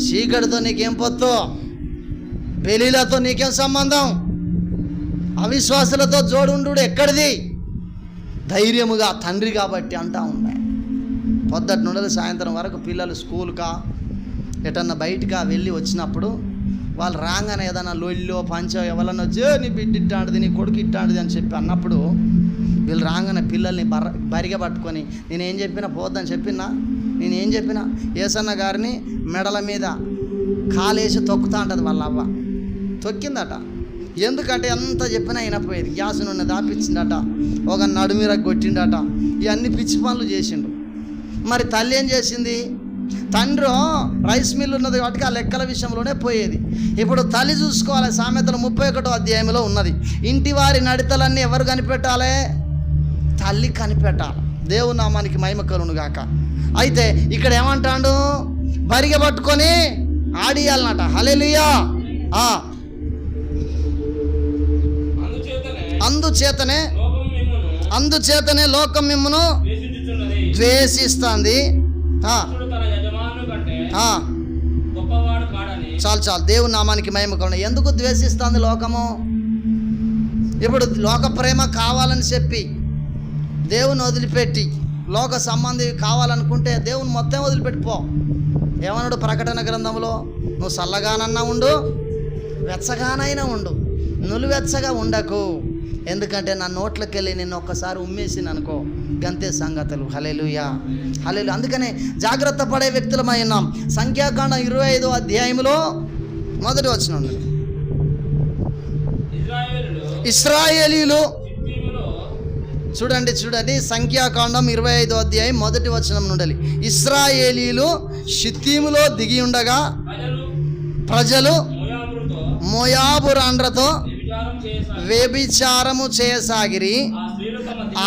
చీకటితో నీకేం పొత్తు? బెలీలతో నీకేం సంబంధం? అవిశ్వాసులతో జోడుండు ఎక్కడిది? ధైర్యముగా తండ్రి కాబట్టి అంటా ఉన్నాయి. పొద్దుటి నుండి సాయంత్రం వరకు పిల్లలు స్కూల్కా ఎటన్నా బయటకా వెళ్ళి వచ్చినప్పుడు వాళ్ళు రాగానే ఏదైనా లొల్లో పంచో ఎవరన్నా వచ్చి నీ బిడ్డ ఇట్టాంటిది, నీ కొడుకు ఇట్టాంటిది అని చెప్పి అన్నప్పుడు వీళ్ళు రాగానే పిల్లల్ని బరిగా పట్టుకొని నేనేం చెప్పినా పోద్దని చెప్పినా ఏసన్న గారిని మెడల మీద కాలేసి తొక్కుతా ఉంటుంది వాళ్ళ అవ్వ. తొక్కిందట. ఎందుకంటే ఎంత చెప్పినా అయినపోయేది. గ్యాస్ నూనె దాపిచ్చిందట, ఒక నడుమిర కొట్టిండట, ఇవన్నీ పిచ్చి పనులు చేసిండు. మరి తల్లి ఏం చేసింది? తండ్రి రైస్ మిల్ ఉన్నది కాబట్టి ఆ లెక్కల విషయంలోనే పోయేది. ఇప్పుడు తల్లి చూసుకోవాలి. సామెతలు 31వ అధ్యాయంలో ఉన్నది. ఇంటి వారి నడతలన్నీ ఎవరు కనిపెట్టాలి? తల్లి కనిపెట్టాలి. దేవుని నామానికి మహిమ కలుగును గాక. అయితే ఇక్కడ ఏమంటాడు? బరిగ పట్టుకొని ఆడియాలన్నట. హల్లెలూయా. అందుచేతనే లోకం మిమ్మును ద్వేషిస్తుంది. చాలు దేవుని నామానికి మహిమ కలుగును. ఎందుకు ద్వేషిస్తుంది లోకము? ఇప్పుడు లోక ప్రేమ కావాలని చెప్పి దేవుని వదిలిపెట్టి లోక సంబంధి కావాలనుకుంటే దేవుని మొత్తం వదిలిపెట్టిపో. ఏమన్నాడు ప్రకటన గ్రంథంలో? నువ్వు చల్లగానన్నా ఉండు, వెచ్చగానైనా ఉండు, నులివెచ్చగా ఉండకు. ఎందుకంటే నా నోట్లోకి వెళ్ళి నిన్ను ఒక్కసారి ఉమ్మేసింది అనుకో, గంతే సంగతులు. హల్లెలూయా. అందుకనే జాగ్రత్త పడే వ్యక్తులమై ఉన్నాం. సంఖ్యాకాండం 25వ అధ్యాయంలో 1వ వచనం, ఇశ్రాయేలీలు చూడండి సంఖ్యాకాండం 25వ అధ్యాయం 1వ వచనం నుండి, ఇశ్రాయేలీలు షిత్తీములో దిగి ఉండగా ప్రజలు మోయాబు రాండ్రతో వ్యభిచారము చేయసాగిరి.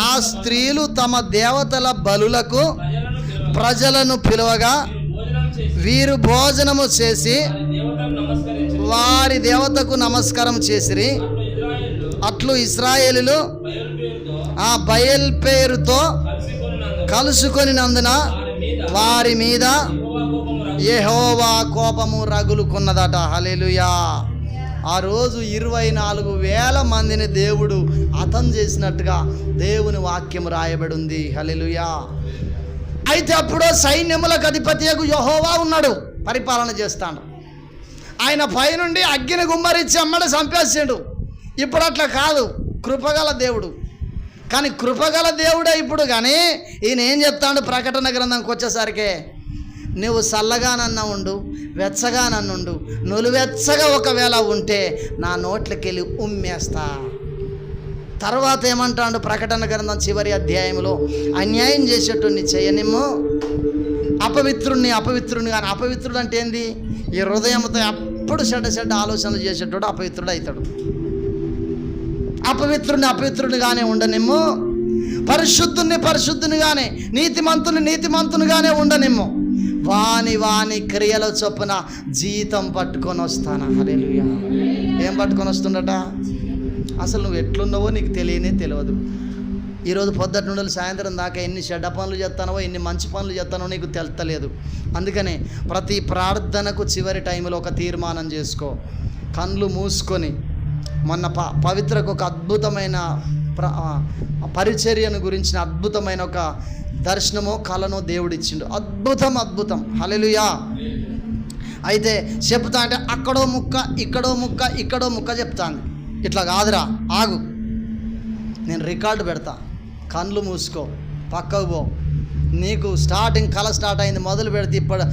ఆ స్త్రీలు తమ దేవతల బలులకు ప్రజలను పిలువగా వీరు భోజనము చేసి వారి దేవతకు నమస్కారం చేసిరి. అట్లు ఇశ్రాయేలులు ఆ బయల్ పేరుతో కలుసుకొనినందున వారి మీద యెహోవా కోపము రగులుకున్నదట. హల్లెలూయా. ఆ రోజు 24,000 మందిని దేవుడు హతం చేసినట్టుగా దేవుని వాక్యం రాయబడి ఉంది. హల్లెలూయా. అయితే అప్పుడు సైన్యములకు అధిపతియగు యెహోవా ఉన్నాడు, పరిపాలన చేస్తాడు. ఆయన పైనుండి అగ్గిని గుమ్మరించి అమ్మడి చంపేసాడు. ఇప్పుడు అట్లా కాదు, కృపగల దేవుడు. కానీ కృపగల దేవుడే ఇప్పుడు. కానీ ఈయన ఏం చెప్తాడు ప్రకటన గ్రంథంకి వచ్చేసరికి, నువ్వు చల్లగానన్నా ఉండు, వెచ్చగానన్నుండు, నులువెచ్చగా ఒకవేళ ఉంటే నా నోట్లకెళ్ళి ఉమ్మేస్తా. తర్వాత ఏమంటాడు ప్రకటన గ్రంథం చివరి అధ్యాయంలో, అన్యాయం చేసేటోడిని చేయనిమ్ము, అపవిత్రుడిని కానీ. అపవిత్రుడు అంటే ఏంది? ఈ హృదయంతో ఎప్పుడు చెడ్డ ఆలోచనలు చేసేటోడు అపవిత్రుడు అవుతాడు. అపవిత్రుడిగానే ఉండనిమ్ము, పరిశుద్ధునిగానే, నీతిమంతునిగానే ఉండనిమ్ము, వాని క్రియల చొప్పున జీతం పట్టుకొని వస్తాను. హల్లెలూయా. ఏం పట్టుకొని వస్తుండట? అసలు నువ్వు ఎట్లున్నావో నీకు తెలియదు. ఈరోజు పొద్దుటి నుండి సాయంత్రం దాకా ఎన్ని చెడ్డ పనులు చేస్తానో, ఎన్ని మంచి పనులు చేస్తానో నీకు తెలుస్తలేదు. అందుకనే ప్రతి ప్రార్థనకు చివరి టైంలో ఒక తీర్మానం చేసుకో. కళ్ళు మూసుకొని, మొన్న పవిత్రకు ఒక అద్భుతమైన పరిచర్యను గురించిన అద్భుతమైన ఒక దర్శనమో కళనో దేవుడిచ్చిండు. అద్భుతం. హల్లెలూయా. అయితే చెప్తా అంటే అక్కడో ముక్క ఇక్కడో ముక్క చెప్తాను. ఇట్లా కాదురా, ఆగు, నేను రికార్డు పెడతా. కళ్ళు మూసుకో, పక్కకు పో. నీకు కళ స్టార్ట్ అయింది మొదలు పెడితే ఇప్పుడు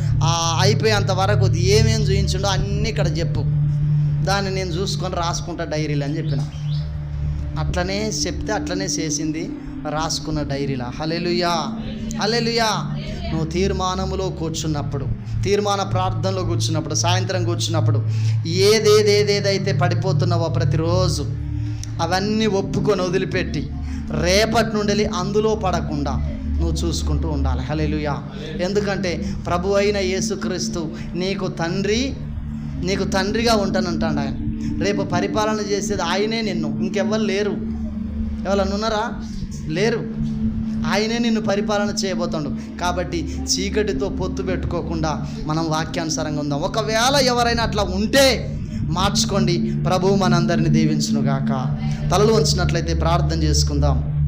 అయిపోయేంత వరకు ఏమేం చూయించుండో అన్నీ ఇక్కడ చెప్పు. దాన్ని నేను చూసుకొని రాసుకుంటా డైరీలు అని చెప్పిన. అట్లనే చెప్తే అట్లనే చేసింది, రాసుకున్న డైరీలా. హల్లెలూయా. నువ్వు తీర్మానములో కూర్చున్నప్పుడు, తీర్మాన ప్రార్థనలో కూర్చున్నప్పుడు, సాయంత్రం కూర్చున్నప్పుడు ఏదేదైతే పడిపోతున్నావో ప్రతిరోజు అవన్నీ ఒప్పుకొని వదిలిపెట్టి రేపటి నుండి అందులో పడకుండా నువ్వు చూసుకుంటూ ఉండాలి. హల్లెలూయా. ఎందుకంటే ప్రభు అయిన యేసుక్రీస్తు నీకు తండ్రిగా ఉంటానంటాడు ఆయన. రేపు పరిపాలన చేసేది ఆయనే, నిన్ను ఇంకెవ్వరు లేరు. ఎవరన్నా ఉన్నారా? లేరు. ఆయనే నిన్ను పరిపాలన చేయబోతాడు. కాబట్టి చీకటితో పొత్తు పెట్టుకోకుండా మనం వాక్యానుసారంగా ఉందాం. ఒకవేళ ఎవరైనా అట్లా ఉంటే మార్చుకోండి. ప్రభువు మనందరిని దీవించునుగాక. తలలు వంచినట్లయితే ప్రార్థన చేసుకుందాం.